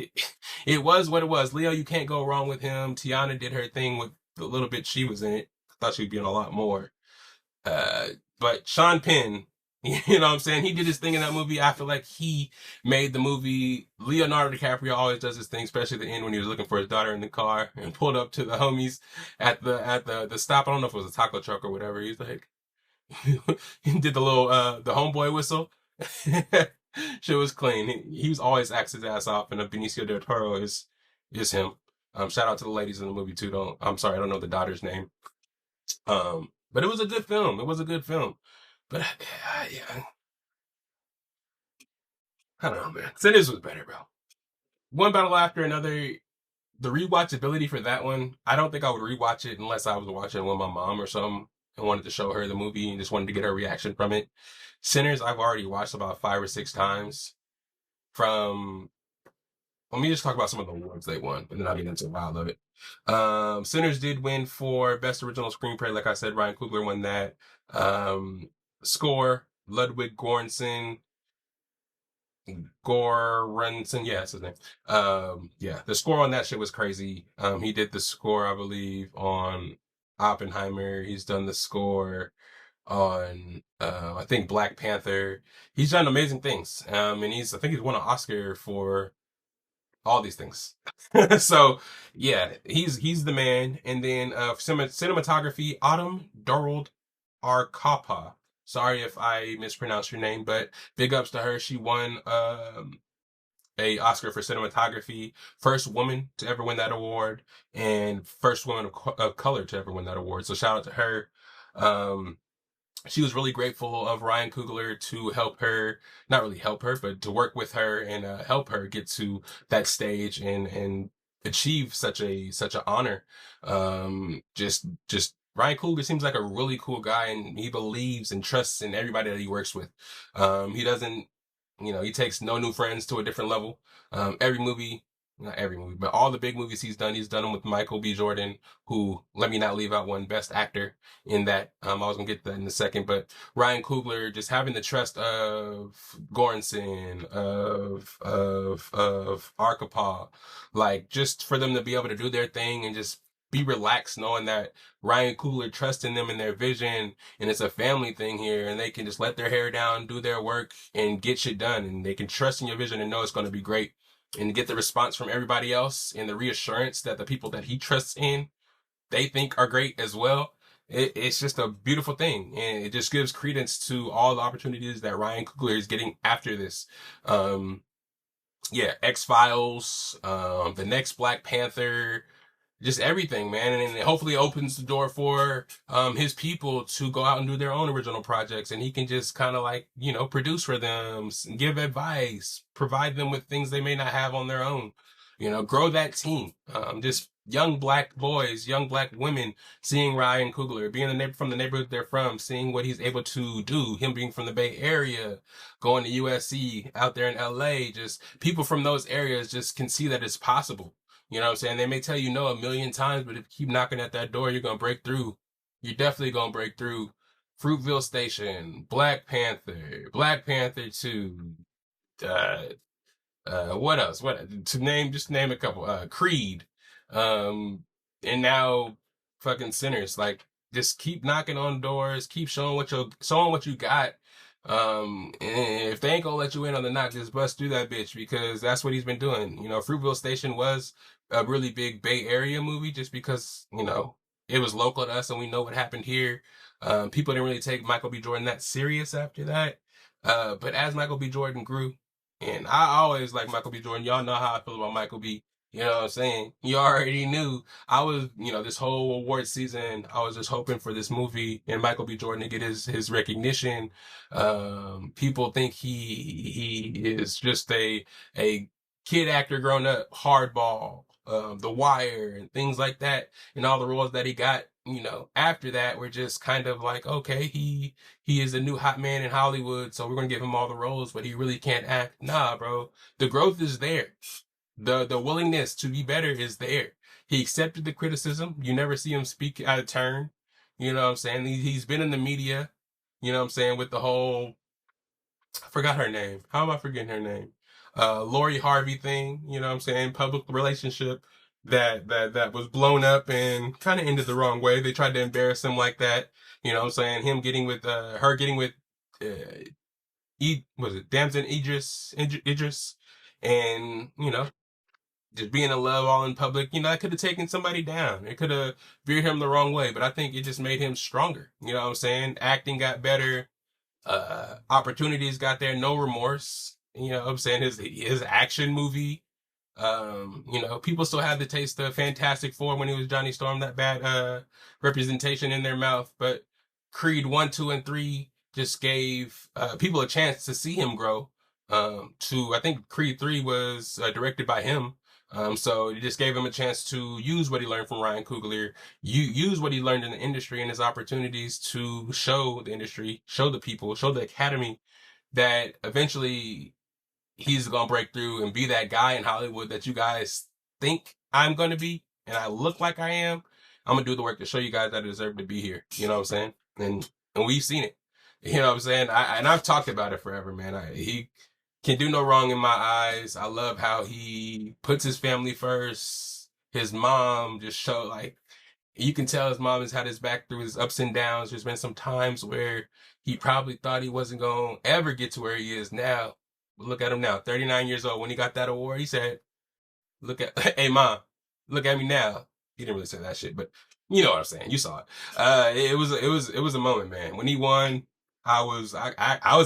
Speaker 1: what it was. Leo, you can't go wrong with him. Tiana did her thing with the little bit she was in it. I thought she'd be in a lot more. But Sean Penn, you know what I'm saying? He did his thing in that movie. I feel like he made the movie. Leonardo DiCaprio always does his thing, especially at the end when he was looking for his daughter in the car and pulled up to the homies at the stop. I don't know if it was a taco truck or whatever. He's like, he did the little the homeboy whistle. Shit was clean. He was always acts his ass off, and Benicio del Toro is him. Shout out to the ladies in the movie too. I'm sorry, I don't know the daughter's name. But it was a good film. But yeah, I don't know, man. Sinners was better, bro. One battle after another. The rewatchability for that one, I don't think I would rewatch it unless I was watching it with my mom or something and wanted to show her the movie and just wanted to get her reaction from it. Sinners, I've already watched about 5 or 6 times. Let me just talk about some of the awards they won, and then I'll get into a while of it. Sinners did win for Best Original Screenplay. Like I said, Ryan Coogler won that. Score, Ludwig Göransson, yeah, that's his name. Yeah, the score on that shit was crazy. He did the score, I believe, on Oppenheimer. He's done the score on, I think, Black Panther. He's done amazing things. And I think he's won an Oscar for all these things. So, yeah, he's the man. And then, cinematography, Autumn Dorald Arkapa. Sorry if I mispronounced your name, but big ups to her. She won a Oscar for cinematography. First woman to ever win that award, and first woman of color to ever win that award. So shout out to her. She was really grateful of Ryan Coogler to help her, not really help her, but to work with her and help her get to that stage and achieve such an honor. Just Ryan Coogler seems like a really cool guy, and he believes and trusts in everybody that he works with. He doesn't, he takes no new friends to a different level. Every movie not every movie, but all the big movies he's done them with Michael B. Jordan, who, let me not leave out one, best actor in that. I was gonna get to that in a second, but Ryan Coogler just having the trust of Goranson, of Arkapaw, like just for them to be able to do their thing and just be relaxed knowing that Ryan Coogler trusting them in their vision, and it's a family thing here, and they can just let their hair down, do their work, and get shit done, and they can trust in your vision and know it's going to be great, and get the response from everybody else and the reassurance that the people that he trusts in, they think are great as well. It's just a beautiful thing, and it just gives credence to all the opportunities that Ryan Coogler is getting after this. X-Files, the next Black Panther, just everything, man. And it hopefully opens the door for his people to go out and do their own original projects, and he can just kind of like, produce for them, give advice, provide them with things they may not have on their own, grow that team. Just young Black boys, young Black women seeing Ryan Coogler, being from the neighborhood they're from, seeing what he's able to do, him being from the Bay Area, going to USC, out there in LA, just people from those areas just can see that it's possible. You know what I'm saying? They may tell you no a million times, but if you keep knocking at that door, you're going to break through. You're definitely going to break through. Fruitville Station, Black Panther 2, what else? Just name a couple. Creed, and now fucking Sinners. Like, just keep knocking on doors, keep showing what you got. And if they ain't gonna let you in on the knock, just bust through that bitch, because that's what he's been doing. Fruitville Station was a really big Bay Area movie just because, it was local to us and we know what happened here. People didn't really take Michael B. Jordan that serious after that. But as Michael B. Jordan grew, and I always like Michael B. Jordan, y'all know how I feel about Michael B. You know what I'm saying? You already knew. I was, this whole award season, I was just hoping for this movie and Michael B. Jordan to get his recognition. People think he is just a kid actor grown up, Hardball, The Wire, and things like that, and all the roles that he got. After that, we're just kind of like, okay, he is a new hot man in Hollywood, so we're gonna give him all the roles, but he really can't act. Nah, bro, the growth is there. The willingness to be better is there. He accepted the criticism. You never see him speak out of turn. You know what I'm saying? He's been in the media, with the whole, I forgot her name. How am I forgetting her name? Lori Harvey thing, public relationship that was blown up and kind of ended the wrong way. They tried to embarrass him like that. Him getting with, her getting with, was it Damson Idris? And, just being in love all in public, it could have taken somebody down. It could have veered him the wrong way, but I think it just made him stronger. Acting got better, opportunities got there, no remorse. His action movie, people still have the taste of Fantastic Four when he was Johnny Storm, that bad representation in their mouth, but Creed 1, 2, and 3 just gave people a chance to see him grow. I think Creed 3 was directed by him. So it just gave him a chance to use what he learned from Ryan Coogler, use what he learned in the industry and his opportunities to show the industry, show the people, show the academy that eventually he's going to break through and be that guy in Hollywood that you guys think I'm going to be, and I look like I am. I'm going to do the work to show you guys that I deserve to be here. You know what I'm saying? And we've seen it. You know what I'm saying? I've talked about it forever, man. He can do no wrong in my eyes. I love how he puts his family first. His mom just you can tell his mom has had his back through his ups and downs. There's been some times where he probably thought he wasn't going to ever get to where he is now. But look at him now, 39 years old. When he got that award, he said, hey mom, look at me now. He didn't really say that shit, but you know what I'm saying. You saw it. It was a moment, man. When he won, I was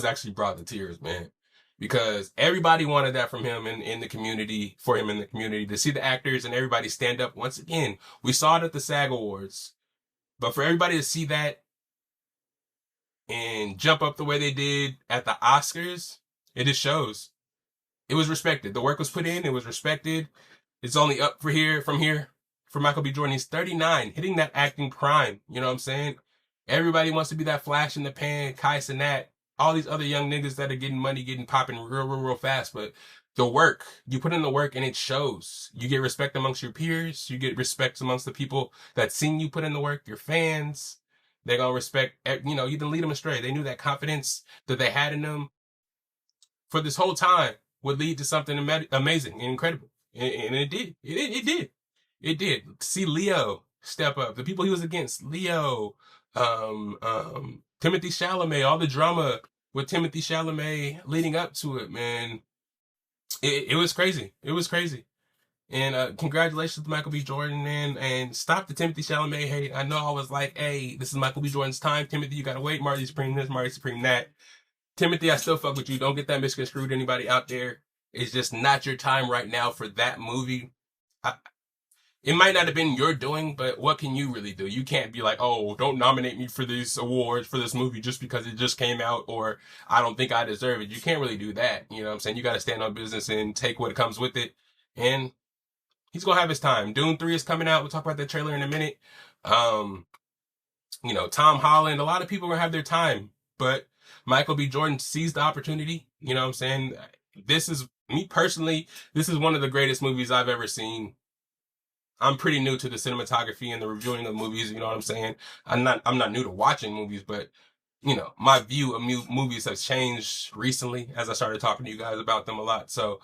Speaker 1: actually brought to tears, man. Because everybody wanted that from him in the community, for him in the community, to see the actors and everybody stand up once again. We saw it at the SAG Awards, but for everybody to see that and jump up the way they did at the Oscars, it just shows. It was respected. The work was put in, it was respected. It's only up from here for Michael B. Jordan. He's 39, hitting that acting prime. You know what I'm saying? Everybody wants to be that flash in the pan, Kai Cenat, all these other young niggas that are getting money, getting popping real fast. But the work. You put in the work and it shows. You get respect amongst your peers. You get respect amongst the people that seen you put in the work, your fans. They're going to respect, you didn't lead them astray. They knew that confidence that they had in them for this whole time would lead to something amazing and incredible. And it did. It did. It did. See Leo step up. The people he was against, Leo, Timothy Chalamet, all the drama with Timothy Chalamet leading up to it, man. It was crazy. It was crazy. And congratulations to Michael B. Jordan, man. And stop the Timothy Chalamet hate. I know I was like, hey, this is Michael B. Jordan's time. Timothy, you gotta wait. Marty Supreme this, Marty Supreme that. Timothy, I still fuck with you. Don't get that misconstrued. Anybody out there? It's just not your time right now for that movie. It might not have been your doing, but what can you really do? You can't be like, oh, don't nominate me for these awards for this movie just because it just came out, or I don't think I deserve it. You can't really do that. You know what I'm saying? You got to stand on business and take what comes with it. And he's going to have his time. Dune 3 is coming out. We'll talk about that trailer in a minute. Tom Holland, a lot of people are going to have their time, but Michael B. Jordan seized the opportunity. You know what I'm saying? This is, me personally, this is one of the greatest movies I've ever seen. I'm pretty new to the cinematography and the reviewing of movies, you know what I'm saying? I'm not new to watching movies, but my view of movies has changed recently as I started talking to you guys about them a lot. So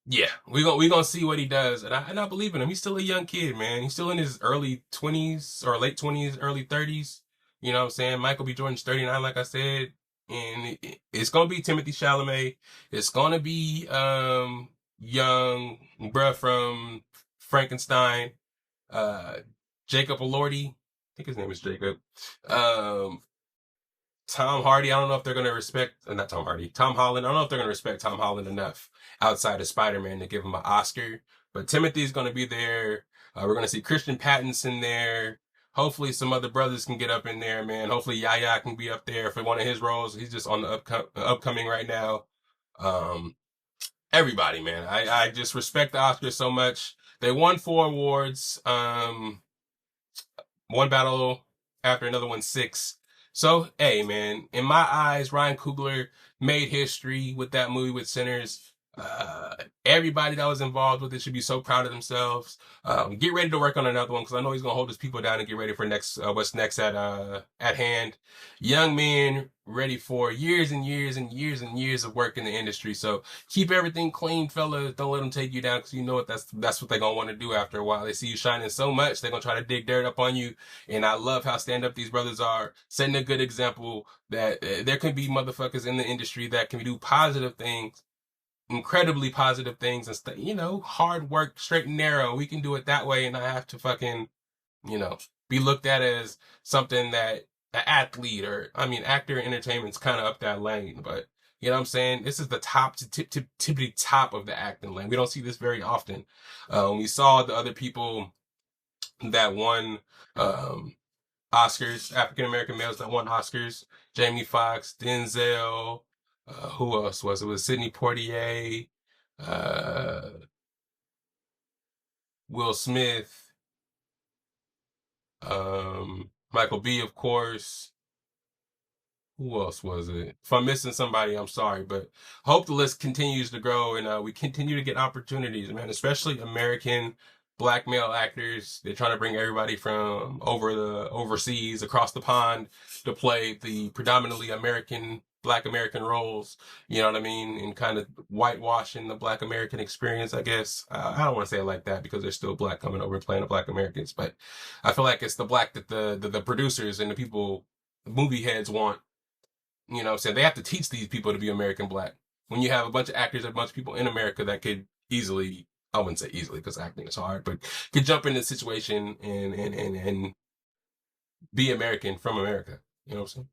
Speaker 1: yeah, we gonna see what he does, and I believe in him. He's still a young kid, man. He's still in his early 20s or late 20s, early 30s. You know what I'm saying? Michael B. Jordan's 39, like I said, and it's gonna be Timothy Chalamet. It's gonna be young bruh from Frankenstein, Jacob Elordi. I think his name is Jacob. Tom Hardy. I don't know if they're going to respect, not Tom Hardy, Tom Holland. I don't know if they're going to respect Tom Holland enough outside of Spiderman to give him an Oscar. But Timothy's going to be there. We're going to see Christian Pattinson there. Hopefully some other brothers can get up in there, man. Hopefully Yaya can be up there for one of his roles. He's just on the upcoming right now. Everybody, man. I just respect the Oscars so much. They won 4 awards. One battle after another one 6. So, hey, man, in my eyes, Ryan Coogler made history with that movie with Sinners. Everybody that was involved with it should be so proud of themselves. Get ready to work on another one, because I know he's gonna hold his people down and get ready for what's next at hand. Young men ready for years and years and years and years of work in the industry. So keep everything clean, fellas. Don't let them take you down, because you know what, that's what they're gonna want to do after a while. They see you shining so much, they're gonna try to dig dirt up on you. And I love how stand up these brothers are, setting a good example that there can be motherfuckers in the industry that can do positive things, incredibly positive things, and hard work, straight and narrow. We can do it that way and not have to fucking, be looked at as something that an athlete actor in entertainment's kind of up that lane. But you know what I'm saying? This is the top tippity top of the acting lane. We don't see this very often. We saw the other people that won Oscars, African American males that won Oscars: Jamie Foxx, Denzel. Who else was it? It was Sidney Poitier, Will Smith, Michael B, of course. Who else was it? If I'm missing somebody, I'm sorry, but I hope the list continues to grow and we continue to get opportunities, man, especially American Black male actors. They're trying to bring everybody from overseas, across the pond, to play the predominantly Black American roles, you know what I mean? And kind of whitewashing the Black American experience, I guess. I don't want to say it like that, because they're still Black coming over and playing the Black Americans, but I feel like it's the Black that the producers and the people, the movie heads want. You know what I'm saying? They have to teach these people to be American Black. When you have a bunch of actors, a bunch of people in America that could easily, I wouldn't say easily because acting is hard, but could jump in this situation and be American from America. You know what I'm saying?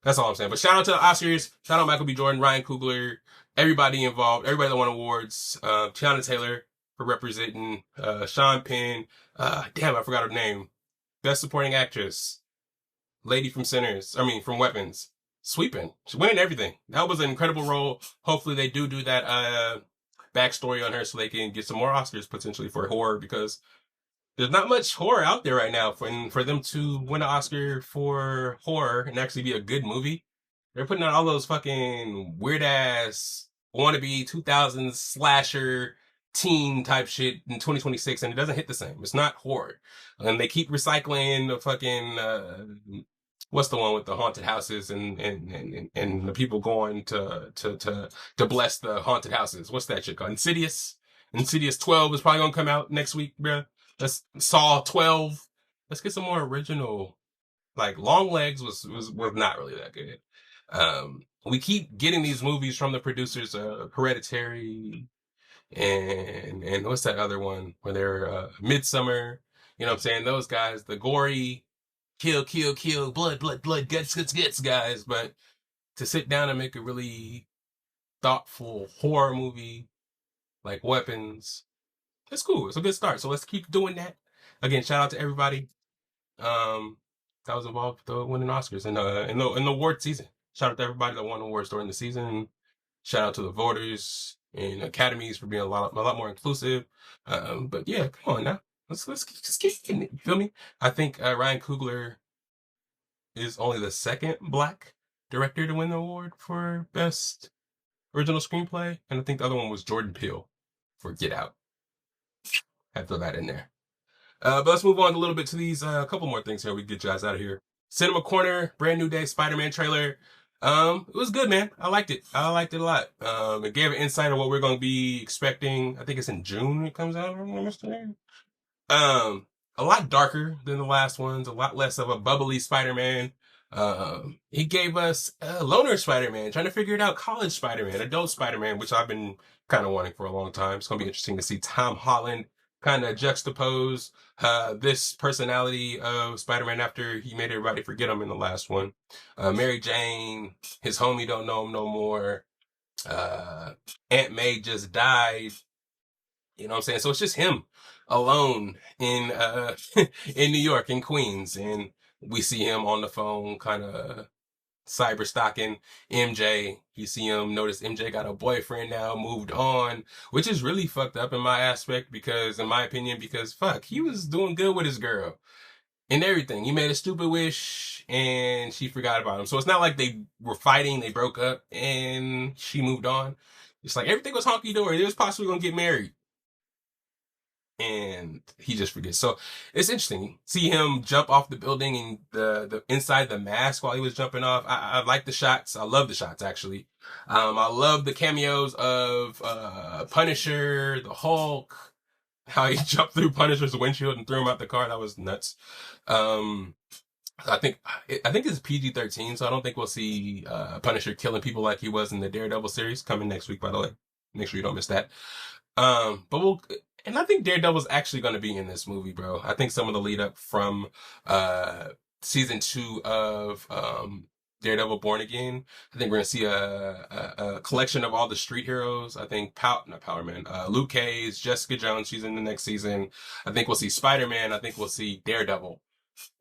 Speaker 1: That's all I'm saying. But shout out to the Oscars. Shout out Michael B. Jordan, Ryan Coogler, everybody involved, everybody that won awards. Tiana Taylor for representing Sean Penn. Damn, I forgot her name. Best Supporting Actress. Lady from from Weapons. Sweeping. She's winning everything. That was an incredible role. Hopefully they do that backstory on her so they can get some more Oscars potentially for horror, because there's not much horror out there right now. For them to win an Oscar for horror and actually be a good movie, they're putting out all those fucking weird ass wannabe 2000s slasher teen type shit in 2026, and it doesn't hit the same. It's not horror. And they keep recycling the fucking, what's the one with the haunted houses and the people going to bless the haunted houses? What's that shit called? Insidious? Insidious 12 is probably gonna come out next week, bruh. Let's Saw 12. Let's get some more original. Like Long Legs was not really that good. We keep getting these movies from the producers, Hereditary and what's that other one where they're Midsummer. You know what I'm saying? Those guys, the gory, kill, blood, guts, guys. But to sit down and make a really thoughtful horror movie like Weapons, that's cool. It's a good start. So let's keep doing that. Again, shout out to everybody that was involved with winning Oscars and in the award season. Shout out to everybody that won awards during the season. Shout out to the voters and academies for being a lot more inclusive. But yeah, come on now. Let's keep getting it. You feel me? I think Ryan Coogler is only the second Black director to win the award for Best Original Screenplay, and I think the other one was Jordan Peele for Get Out. Had to throw that in there. But let's move on a little bit to these couple more things here. We get you guys out of here. Cinema Corner, brand new day, Spider-Man trailer. It was good, man. I liked it. I liked it a lot. It gave an insight of what we're going to be expecting. I think it's in June it comes out. A lot darker than the last ones. A lot less of a bubbly Spider-Man. He gave us a loner Spider-Man, trying to figure it out. College Spider-Man, adult Spider-Man, which I've been kind of wanting for a long time. It's going to be interesting to see Tom Holland kind of juxtapose this personality of Spider-Man after he made everybody forget him in the last one. Mary Jane, his homie don't know him no more. Aunt May just died. You know what I'm saying? So it's just him alone in in New York, in Queens. And we see him on the phone kind of cyber stalking MJ. You see him, notice MJ got a boyfriend now, moved on, which is really fucked up in my aspect because, in my opinion, because fuck, he was doing good with his girl and everything. He made a stupid wish and she forgot about him. So it's not like they were fighting, they broke up and she moved on. It's like everything was honky-dory. They was possibly gonna get married. And he just forgets. So it's interesting. See him jump off the building and the inside the mask while he was jumping off. I like the shots. I love the shots, actually. I love the cameos of Punisher, the Hulk, how he jumped through Punisher's windshield and threw him out the car. That was nuts. I think it's PG-13, so I don't think we'll see Punisher killing people like he was in the Daredevil series, coming next week, by the way. Make sure you don't miss that. And I think Daredevil's actually going to be in this movie, bro. I think some of the lead up from season 2 of Daredevil Born Again. I think we're going to see a collection of all the street heroes. I think Luke Cage, Jessica Jones, she's in the next season. I think we'll see Spider-Man. I think we'll see Daredevil.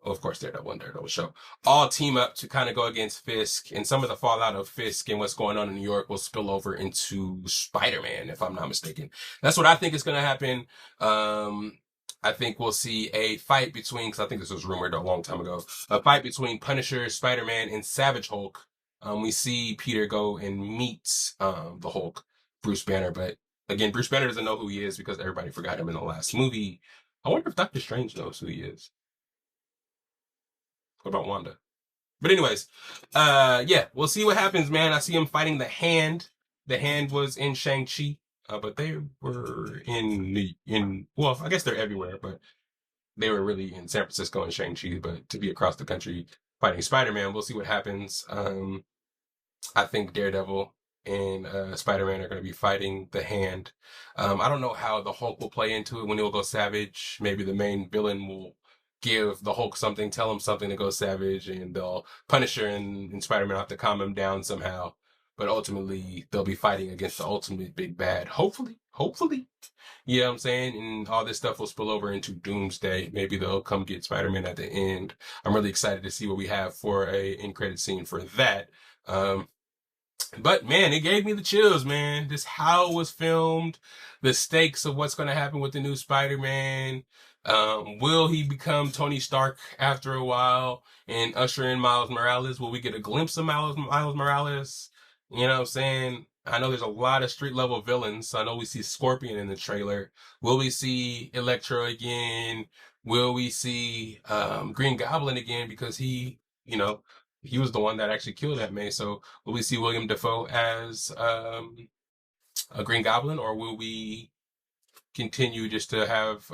Speaker 1: Of course, Daredevil and Daredevil show. All team up to kind of go against Fisk, and some of the fallout of Fisk and what's going on in New York will spill over into Spider-Man, if I'm not mistaken. That's what I think is going to happen. I think we'll see a fight between, because I think this was rumored a long time ago, a fight between Punisher, Spider-Man, and Savage Hulk. We see Peter go and meet the Hulk, Bruce Banner, but again, Bruce Banner doesn't know who he is because everybody forgot him in the last movie. I wonder if Doctor Strange knows who he is. What about Wanda? But anyways, yeah, we'll see what happens, man. I see him fighting the Hand. The Hand was in Shang-Chi, but they were well, I guess they're everywhere, but they were really in San Francisco and Shang-Chi, but to be across the country fighting Spider-Man, we'll see what happens. I think Daredevil and Spider-Man are going to be fighting the Hand. I don't know how the Hulk will play into it when he'll go savage. Maybe the main villain will give the Hulk something, tell him something to go savage, and they'll Punisher and Spider-Man have to calm him down somehow. But ultimately, they'll be fighting against the ultimate big bad. Hopefully. You know what I'm saying? And all this stuff will spill over into Doomsday. Maybe they'll come get Spider-Man at the end. I'm really excited to see what we have for a end credit scene for that. But man, it gave me the chills, man. Just how it was filmed, the stakes of what's going to happen with the new Spider-Man. Will he become Tony Stark after a while and usher in Miles Morales? Will we get a glimpse of Miles Morales? You know what I'm saying? I know there's a lot of street level villains. I know we see Scorpion in the trailer. Will we see Electro again? Will we see Green Goblin again? Because he was the one that actually killed Aunt May. So will we see William Dafoe as a Green Goblin, or will we continue just to have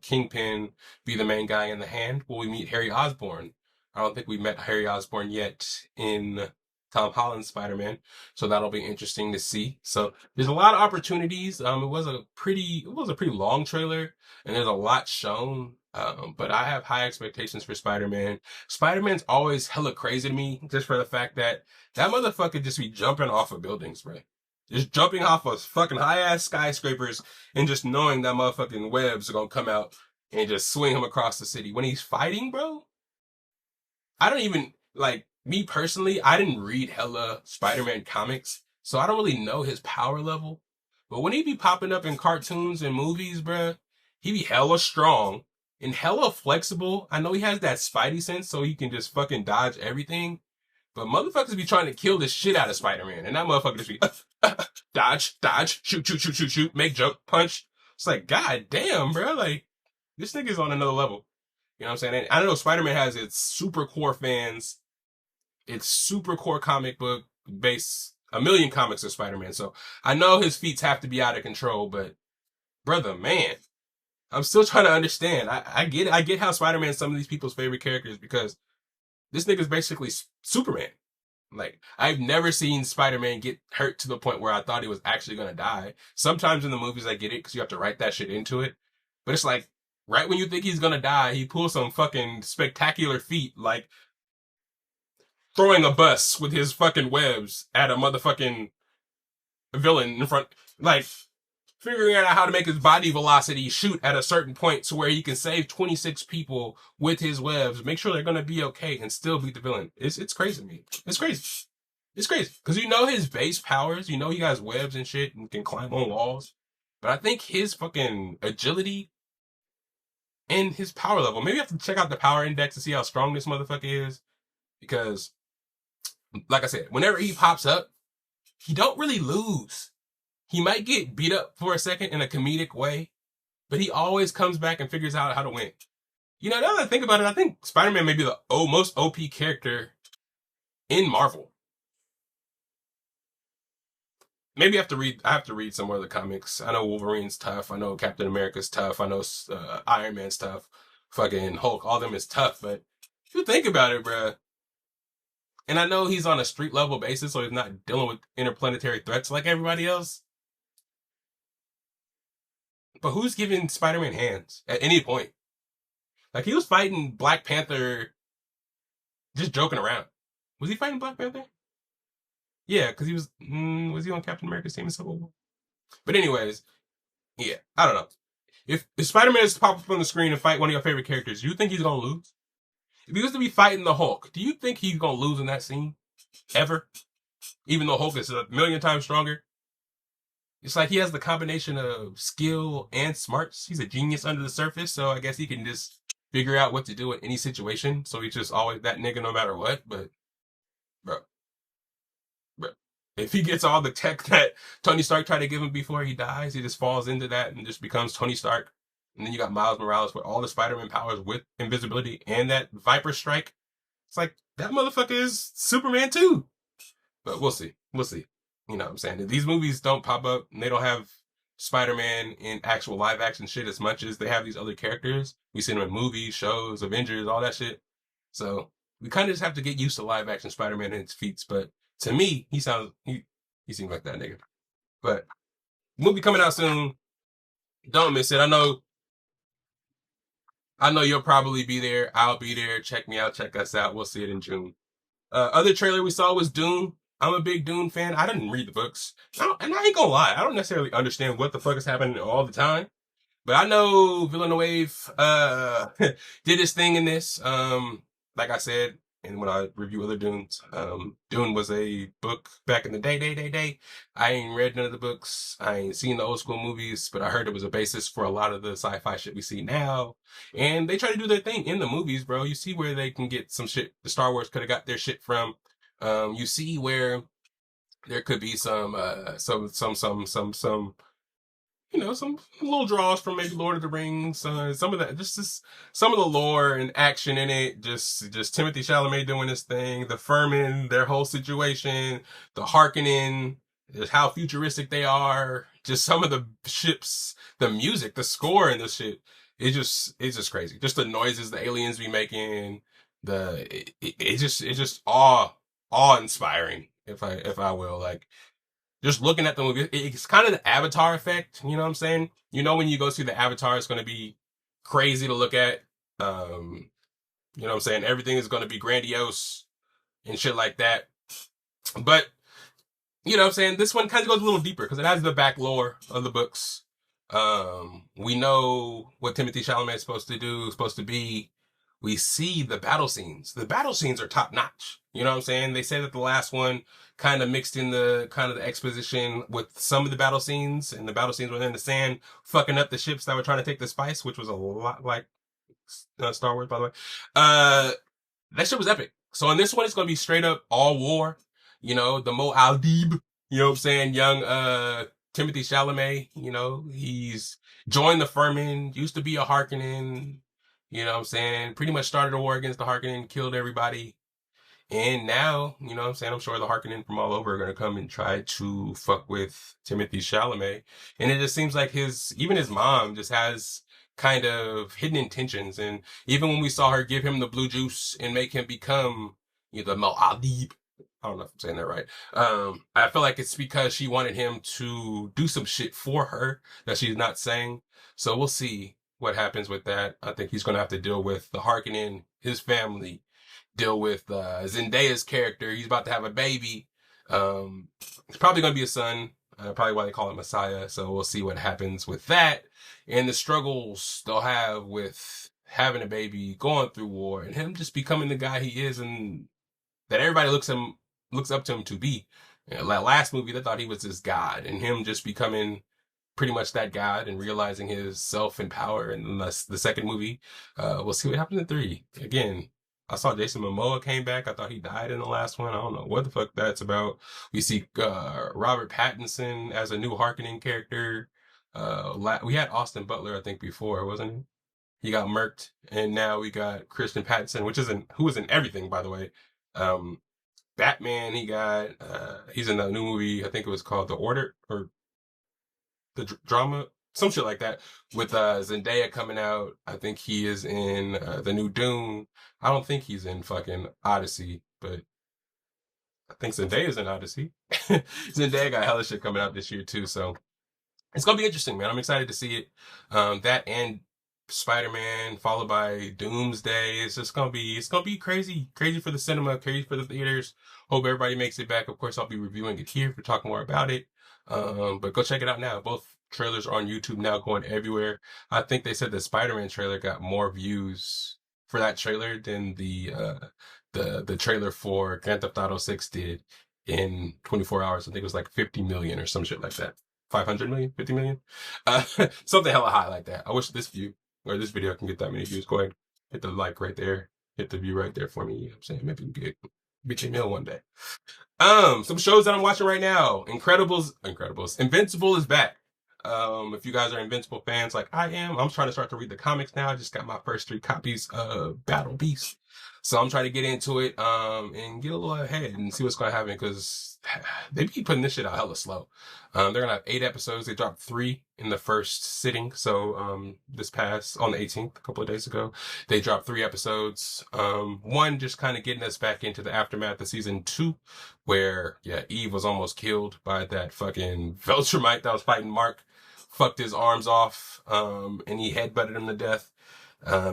Speaker 1: Kingpin be the main guy in the hand? Will we meet Harry Osborn? I don't think we met Harry Osborn yet in Tom Holland's Spider-Man, so that'll be interesting to see. So there's a lot of opportunities. It was a pretty long trailer, and there's a lot shown. But I have high expectations for Spider-Man. Spider-Man's always hella crazy to me, just for the fact that motherfucker just be jumping off of buildings, right? Just jumping off of fucking high-ass skyscrapers and just knowing that motherfucking webs are gonna come out and just swing him across the city. When he's fighting, bro, I don't even, like, me personally, I didn't read hella Spider-Man comics, so I don't really know his power level. But when he be popping up in cartoons and movies, bruh, he be hella strong and hella flexible. I know he has that Spidey sense, so he can just fucking dodge everything. But motherfuckers be trying to kill the shit out of Spider-Man, and that motherfucker just be dodge, shoot, make joke, punch. It's like, god damn, bro, like, this nigga's on another level. You know what I'm saying? And I know Spider-Man has its super core fans, its super core comic book base, a million comics of Spider-Man. So I know his feats have to be out of control, but brother, man, I'm still trying to understand. I get it. I get how Spider-Man's some of these people's favorite characters, because this nigga's basically Superman. Like, I've never seen Spider-Man get hurt to the point where I thought he was actually going to die. Sometimes in the movies I get it because you have to write that shit into it. But it's like, right when you think he's going to die, he pulls some fucking spectacular feat, like throwing a bus with his fucking webs at a motherfucking villain in front. Like, figuring out how to make his body velocity shoot at a certain point to where he can save 26 people with his webs, make sure they're going to be okay, and still beat the villain. It's crazy to me. It's crazy. It's crazy. Because you know his base powers, you know he has webs and shit and can climb on walls. But I think his fucking agility and his power level, maybe I have to check out the power index to see how strong this motherfucker is. Because, like I said, whenever he pops up, he don't really lose. He might get beat up for a second in a comedic way, but he always comes back and figures out how to win. You know, now that I think about it, I think Spider-Man may be the most OP character in Marvel. Maybe I have to read some more of the comics. I know Wolverine's tough. I know Captain America's tough. I know Iron Man's tough. Fucking Hulk, all of them is tough. But if you think about it, bruh, and I know he's on a street level basis, so he's not dealing with interplanetary threats like everybody else. But who's giving Spider-Man hands at any point? Like, he was fighting Black Panther just joking around. Was he fighting Black Panther? Yeah, because he was he on Captain America's team in Civil War? But anyways, yeah, I don't know. If Spider-Man is to pop up on the screen and fight one of your favorite characters, do you think he's going to lose? If he was to be fighting the Hulk, do you think he's going to lose in that scene? Ever? Even though Hulk is a million times stronger? It's like he has the combination of skill and smarts. He's a genius under the surface, so I guess he can just figure out what to do in any situation. So he's just always that nigga no matter what. But, bro, if he gets all the tech that Tony Stark tried to give him before he dies, he just falls into that and just becomes Tony Stark. And then you got Miles Morales with all the Spider-Man powers with invisibility and that Viper strike. It's like, that motherfucker is Superman too. But we'll see. We'll see. You know what I'm saying? These movies don't pop up and they don't have Spider-Man in actual live action shit as much as they have these other characters. We see them in movies, shows, Avengers, all that shit. So we kind of just have to get used to live action Spider-Man and his feats. But to me, he seems like that nigga. But movie coming out soon. Don't miss it. I know you'll probably be there. I'll be there. Check me out. Check us out. We'll see it in June. Other trailer we saw was Dune. I'm a big Dune fan. I didn't read the books. And I ain't gonna lie, I don't necessarily understand what the fuck is happening all the time. But I know Villeneuve did his thing in this. Like I said, and when I review other Dunes, Dune was a book back in the day. I ain't read none of the books. I ain't seen the old school movies, but I heard it was a basis for a lot of the sci-fi shit we see now. And they try to do their thing in the movies, bro. You see where they can get some shit the Star Wars could have got their shit from. You see where There could be some some little draws from maybe Lord of the Rings, some of that, just some of the lore and action in it. Just Timothy Chalamet doing his thing, the Furman, their whole situation, the Harkonnen, just how futuristic they are, just some of the ships, the music, the score, and the shit. It's just crazy. Just the noises the aliens be making, it's just awe inspiring, if I will, like. Just looking at the movie, it's kind of the Avatar effect. You know what I'm saying? You know, when you go see the Avatar, it's going to be crazy to look at. You know what I'm saying? Everything is going to be grandiose and shit like that. But, you know what I'm saying? This one kind of goes a little deeper because it has the back lore of the books. We know what Timothy Chalamet is supposed to do, supposed to be. We see the battle scenes. The battle scenes are top notch. You know what I'm saying? They say that the last one kind of mixed in the kind of the exposition with some of the battle scenes, and the battle scenes were in the sand, fucking up the ships that were trying to take the spice, which was a lot like Star Wars, by the way. That shit was epic. So in this one, it's going to be straight up all war. You know, the Muad'Dib, you know what I'm saying? Young, Timothy Chalamet, you know, he's joined the Furman, used to be a Harkonnen. You know what I'm saying? Pretty much started a war against the Harkonnen, killed everybody. And now, you know what I'm saying? I'm sure the Harkonnen from all over are going to come and try to fuck with Timothy Chalamet. And it just seems like even his mom just has kind of hidden intentions. And even when we saw her give him the blue juice and make him become, you know, the Muad'Dib, I don't know if I'm saying that right. I feel like it's because she wanted him to do some shit for her that she's not saying. So we'll see what happens with that. I think he's going to have to deal with the Harkonnen, his family, deal with Zendaya's character. He's about to have a baby. It's probably going to be a son. Probably why they call it Messiah. So we'll see what happens with that and the struggles they'll have with having a baby, going through war, and him just becoming the guy he is and that everybody looks up to him to be. You know, that last movie, they thought he was this god, and him just becoming pretty much that god and realizing his self and power. And the second movie, we'll see what happens in 3. Again, I saw Jason Momoa came back. I thought he died in the last one. I don't know what the fuck that's about. We see Robert Pattinson as a new Harkonnen character. We had Austin Butler, I think, before, wasn't he? He got murked, and now we got Christian Pattinson, who was in everything, by the way. Batman, he's in that new movie. I think it was called The Order, or the drama, some shit like that, with Zendaya coming out. I think he is in the new Dune. I don't think he's in fucking Odyssey, but I think Zendaya's in Odyssey. Zendaya got hella shit coming out this year too, so it's gonna be interesting, man. I'm excited to see it. That and Spiderman, followed by Doomsday. It's gonna be crazy for the cinema, crazy for the theaters. Hope everybody makes it back. Of course, I'll be reviewing it here to talk more about it. But go check it out now. Both trailers are on YouTube now, going everywhere. I think they said the Spider-Man trailer got more views for that trailer than the trailer for Grand Theft Auto 6 did in 24 hours. I think it was like 50 million or some shit like that. 500 million, 50 million, something hella high like that. I wish this video can get that many views. Go ahead, hit the like right there, hit the view right there for me. You know what I'm saying? Maybe we can get you a meal one day. Some shows that I'm watching right now. Incredibles. Invincible is back. If you guys are Invincible fans like I am, I'm trying to start to read the comics now. I just got my first 3 copies of Battle Beast. So I'm trying to get into it, and get a little ahead and see what's going to happen, because they keep putting this shit out hella slow. They're going to have 8 episodes. They dropped 3 in the first sitting. So, on the 18th, a couple of days ago, they dropped 3 episodes. One just kind of getting us back into the aftermath of season 2, where, Eve was almost killed by that fucking Viltrumite that was fighting Mark, fucked his arms off, and he headbutted him to death.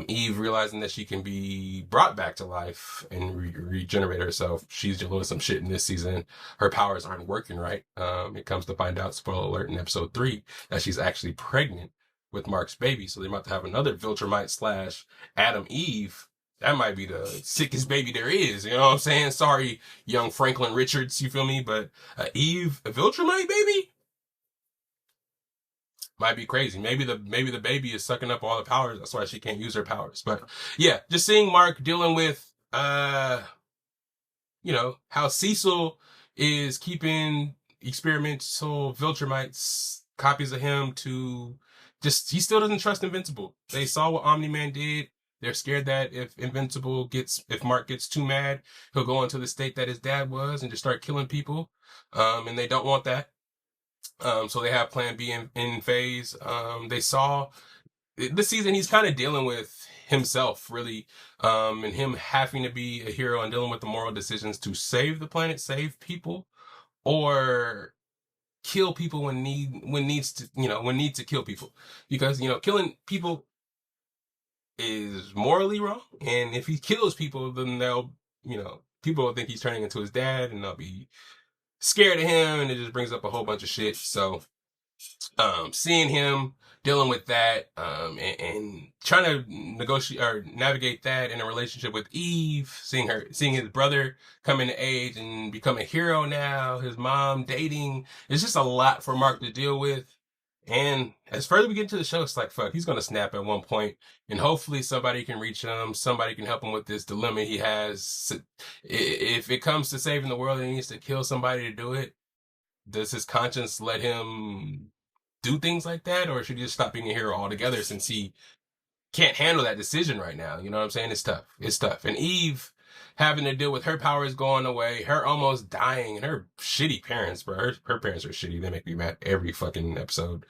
Speaker 1: Eve realizing that she can be brought back to life and regenerate herself. She's dealing with some shit in this season. Her powers aren't working right. It comes to find out, spoiler alert, in episode 3, that she's actually pregnant with Mark's baby. So they're about to have another Viltrumite / Adam Eve. That might be the sickest baby there is. You know what I'm saying? Sorry, young Franklin Richards, you feel me? But Eve, a Viltrumite baby? Might be crazy. Maybe the baby is sucking up all the powers. That's why she can't use her powers. But yeah, just seeing Mark dealing with, how Cecil is keeping experimental Viltrumites, copies of him, to just, he still doesn't trust Invincible. They saw what Omni-Man did. They're scared that if Mark gets too mad, he'll go into the state that his dad was and just start killing people. And they don't want that. So they have Plan B in phase. They saw this season, he's kind of dealing with himself, really, and him having to be a hero and dealing with the moral decisions to save the planet, save people, or kill people when need to kill people, because killing people is morally wrong, and if he kills people, then people will think he's turning into his dad, and they'll be scared of him, and it just brings up a whole bunch of shit. So seeing him dealing with that, and trying to negotiate or navigate that in a relationship with Eve, seeing his brother come into age and become a hero now, his mom dating, it's just a lot for Mark to deal with. And as further we get into the show, it's like, fuck, he's gonna snap at one point, and hopefully somebody can reach him, somebody can help him with this dilemma he has. If it comes to saving the world and he needs to kill somebody to do it, does his conscience let him do things like that, or should he just stop being a hero altogether, since he can't handle that decision right now? You know what I'm saying? It's tough. And Eve having to deal with her powers going away, her almost dying, and her shitty parents, bro. Her parents are shitty. They make me mad every fucking episode.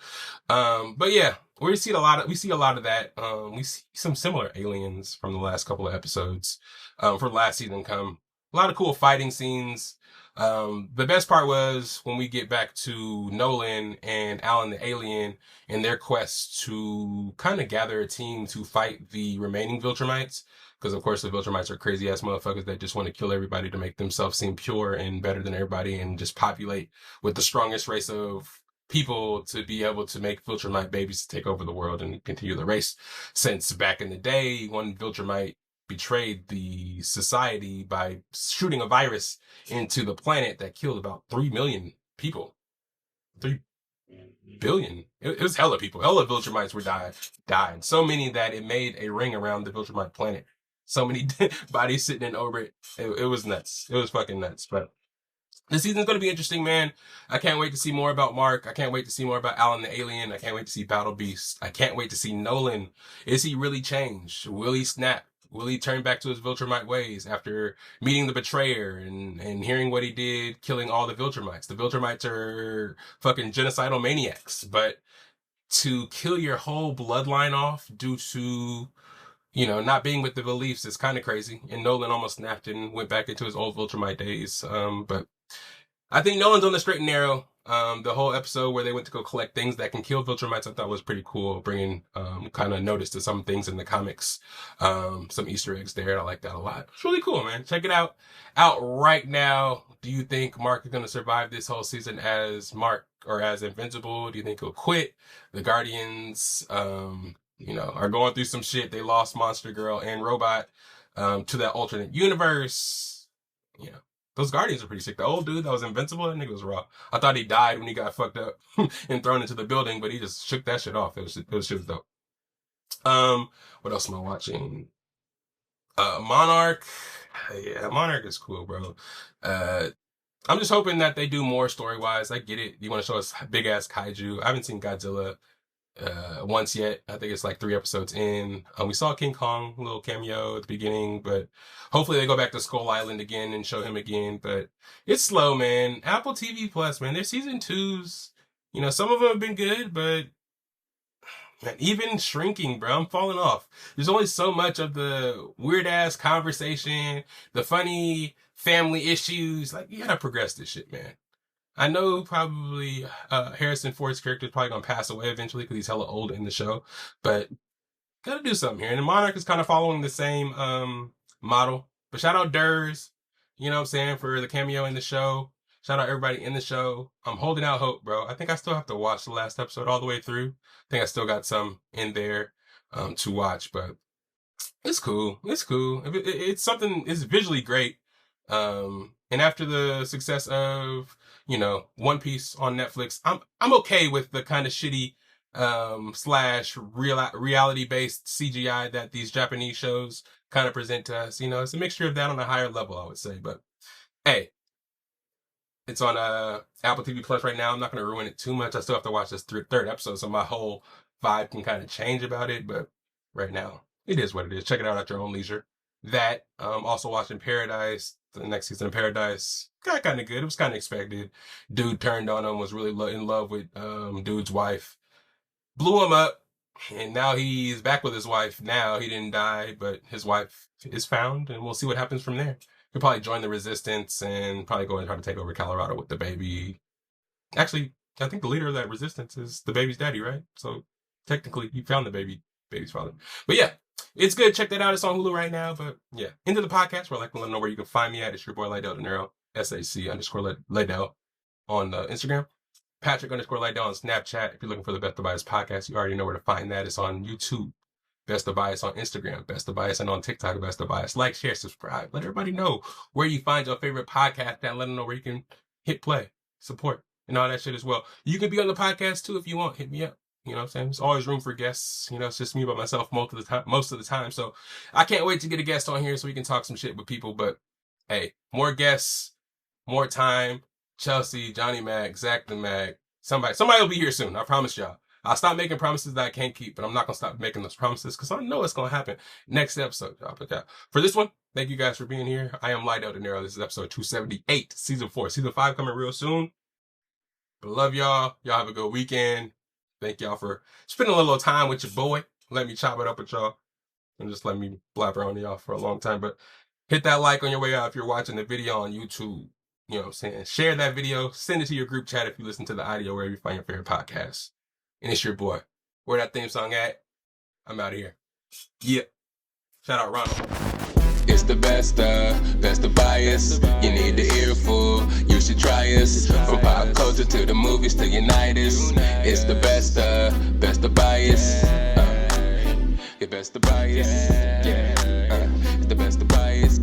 Speaker 1: But yeah, we see a lot of that. We see some similar aliens from the last couple of episodes, for last season come. A lot of cool fighting scenes. The best part was when we get back to Nolan and Alan the alien and their quest to kind of gather a team to fight the remaining Viltrumites. Because of course the Viltrumites are crazy ass motherfuckers that just want to kill everybody to make themselves seem pure and better than everybody, and just populate with the strongest race of people to be able to make Viltrumite babies to take over the world and continue the race. Since back in the day, one Viltrumite betrayed the society by shooting a virus into the planet that killed about 3 million people. 3 billion. It was hella people. Hella Viltrumites were dying. So many that it made a ring around the Viltrumite planet. So many bodies sitting in orbit. It was nuts. It was fucking nuts. But this season's going to be interesting, man. I can't wait to see more about Mark. I can't wait to see more about Alan the alien. I can't wait to see Battle Beast. I can't wait to see Nolan. Is he really changed? Will he snap? Will he turn back to his Viltrumite ways after meeting the betrayer and hearing what he did, killing all the Viltrumites? The Viltrumites are fucking genocidal maniacs, but to kill your whole bloodline off due to, not being with the beliefs is kind of crazy. And Nolan almost snapped and went back into his old Viltrumite days. But I think Nolan's on the straight and narrow. The whole episode where they went to go collect things that can kill Viltrumites, I thought was pretty cool, bringing kind of notice to some things in the comics, some Easter eggs there. I like that a lot. It's really cool, man. Check it out right now. Do you think Mark is going to survive this whole season as Mark or as Invincible? Do you think he'll quit? The Guardians, are going through some shit. They lost Monster Girl and Robot to that alternate universe. Those Guardians are pretty sick. The old dude that was Invincible, that nigga was raw. I thought he died when he got fucked up and thrown into the building, but he just shook that shit off. It was shit dope. What else am I watching? Monarch. Yeah, Monarch is cool, bro. I'm just hoping that they do more story-wise. I get it. You want to show us big-ass kaiju. I haven't seen Godzilla once yet. I think it's like 3 episodes in. We saw King Kong, a little cameo at the beginning, but hopefully they go back to Skull Island again and show him again. But it's slow, man. Apple TV Plus, man, their season 2s, some of them have been good, but man, even shrinking, bro, I'm falling off. There's only so much of the weird ass conversation, the funny family issues. Like, you gotta progress this shit, man. I know probably Harrison Ford's character is probably going to pass away eventually because he's hella old in the show, but gotta do something here. And Monarch is kind of following the same model. But shout out Durs, you know what I'm saying, for the cameo in the show. Shout out everybody in the show. I'm holding out hope, bro. I think I still have to watch the last episode all the way through. I think I still got some in there to watch, but it's cool. It's cool. It's something, it's visually great. And after the success of, One Piece on Netflix, I'm okay with the kind of shitty, / reality based CGI that these Japanese shows kind of present to us. It's a mixture of that on a higher level, I would say. But hey, It's on Apple TV Plus right now. I'm not going to ruin it too much. I still have to watch this third episode, so my whole vibe can kind of change about it. But right now, it is what it is. Check it out at your own leisure. That, also watching Paradise, the next season of Paradise, got kind of good. It was kind of expected. Dude turned on him, was really in love with dude's wife. Blew him up, and now he's back with his wife. Now he didn't die, but his wife is found, and we'll see what happens from there. He'll probably join the resistance and probably go and try to take over Colorado with the baby. Actually, I think the leader of that resistance is the baby's daddy, right? So technically, he found the baby's father. But yeah, it's good. Check that out. It's on Hulu right now. But yeah, into the podcast where I like to let know where you can find me at. It's your boy Lydell Dienro, SAC_Lydell on Instagram. Patrick_Lydell on Snapchat. If you're looking for the Best of Bias podcast, you already know where to find that. It's on YouTube. Best of Bias on Instagram, Best of Bias, and on TikTok, Best of Bias. Like, share, subscribe. Let everybody know where you find your favorite podcast and let them know where you can hit play, support, and all that shit as well. You can be on the podcast too if you want. Hit me up. You know what I'm saying? There's always room for guests. You know, it's just me by myself most of the time. So I can't wait to get a guest on here so we can talk some shit with people. But hey, more guests, more time. Chelsea, Johnny Mac, Zach the Mac. Somebody will be here soon. I promise y'all. I'll stop making promises that I can't keep, but I'm not going to stop making those promises because I know it's going to happen. Next episode, y'all. But yeah, for this one, thank you guys for being here. I am Lydell Dienro. This is episode 278, season 4. Season 5 coming real soon. But love y'all. Y'all have a good weekend. Thank y'all for spending a little time with your boy. Let me chop it up with y'all and just let me blabber on y'all for a long time. But hit that like on your way out if you're watching the video on YouTube. You know what I'm saying? Share that video. Send it to your group chat if you listen to the audio wherever you find your favorite podcast. And it's your boy. Where that theme song at? I'm out of here. Yeah. Shout out Ronald.
Speaker 2: It's the best of bias. You need the earful, you should try us. From pop culture to the movies to unite us. It's the best of bias. Best of bias. Yeah, it's the best of bias.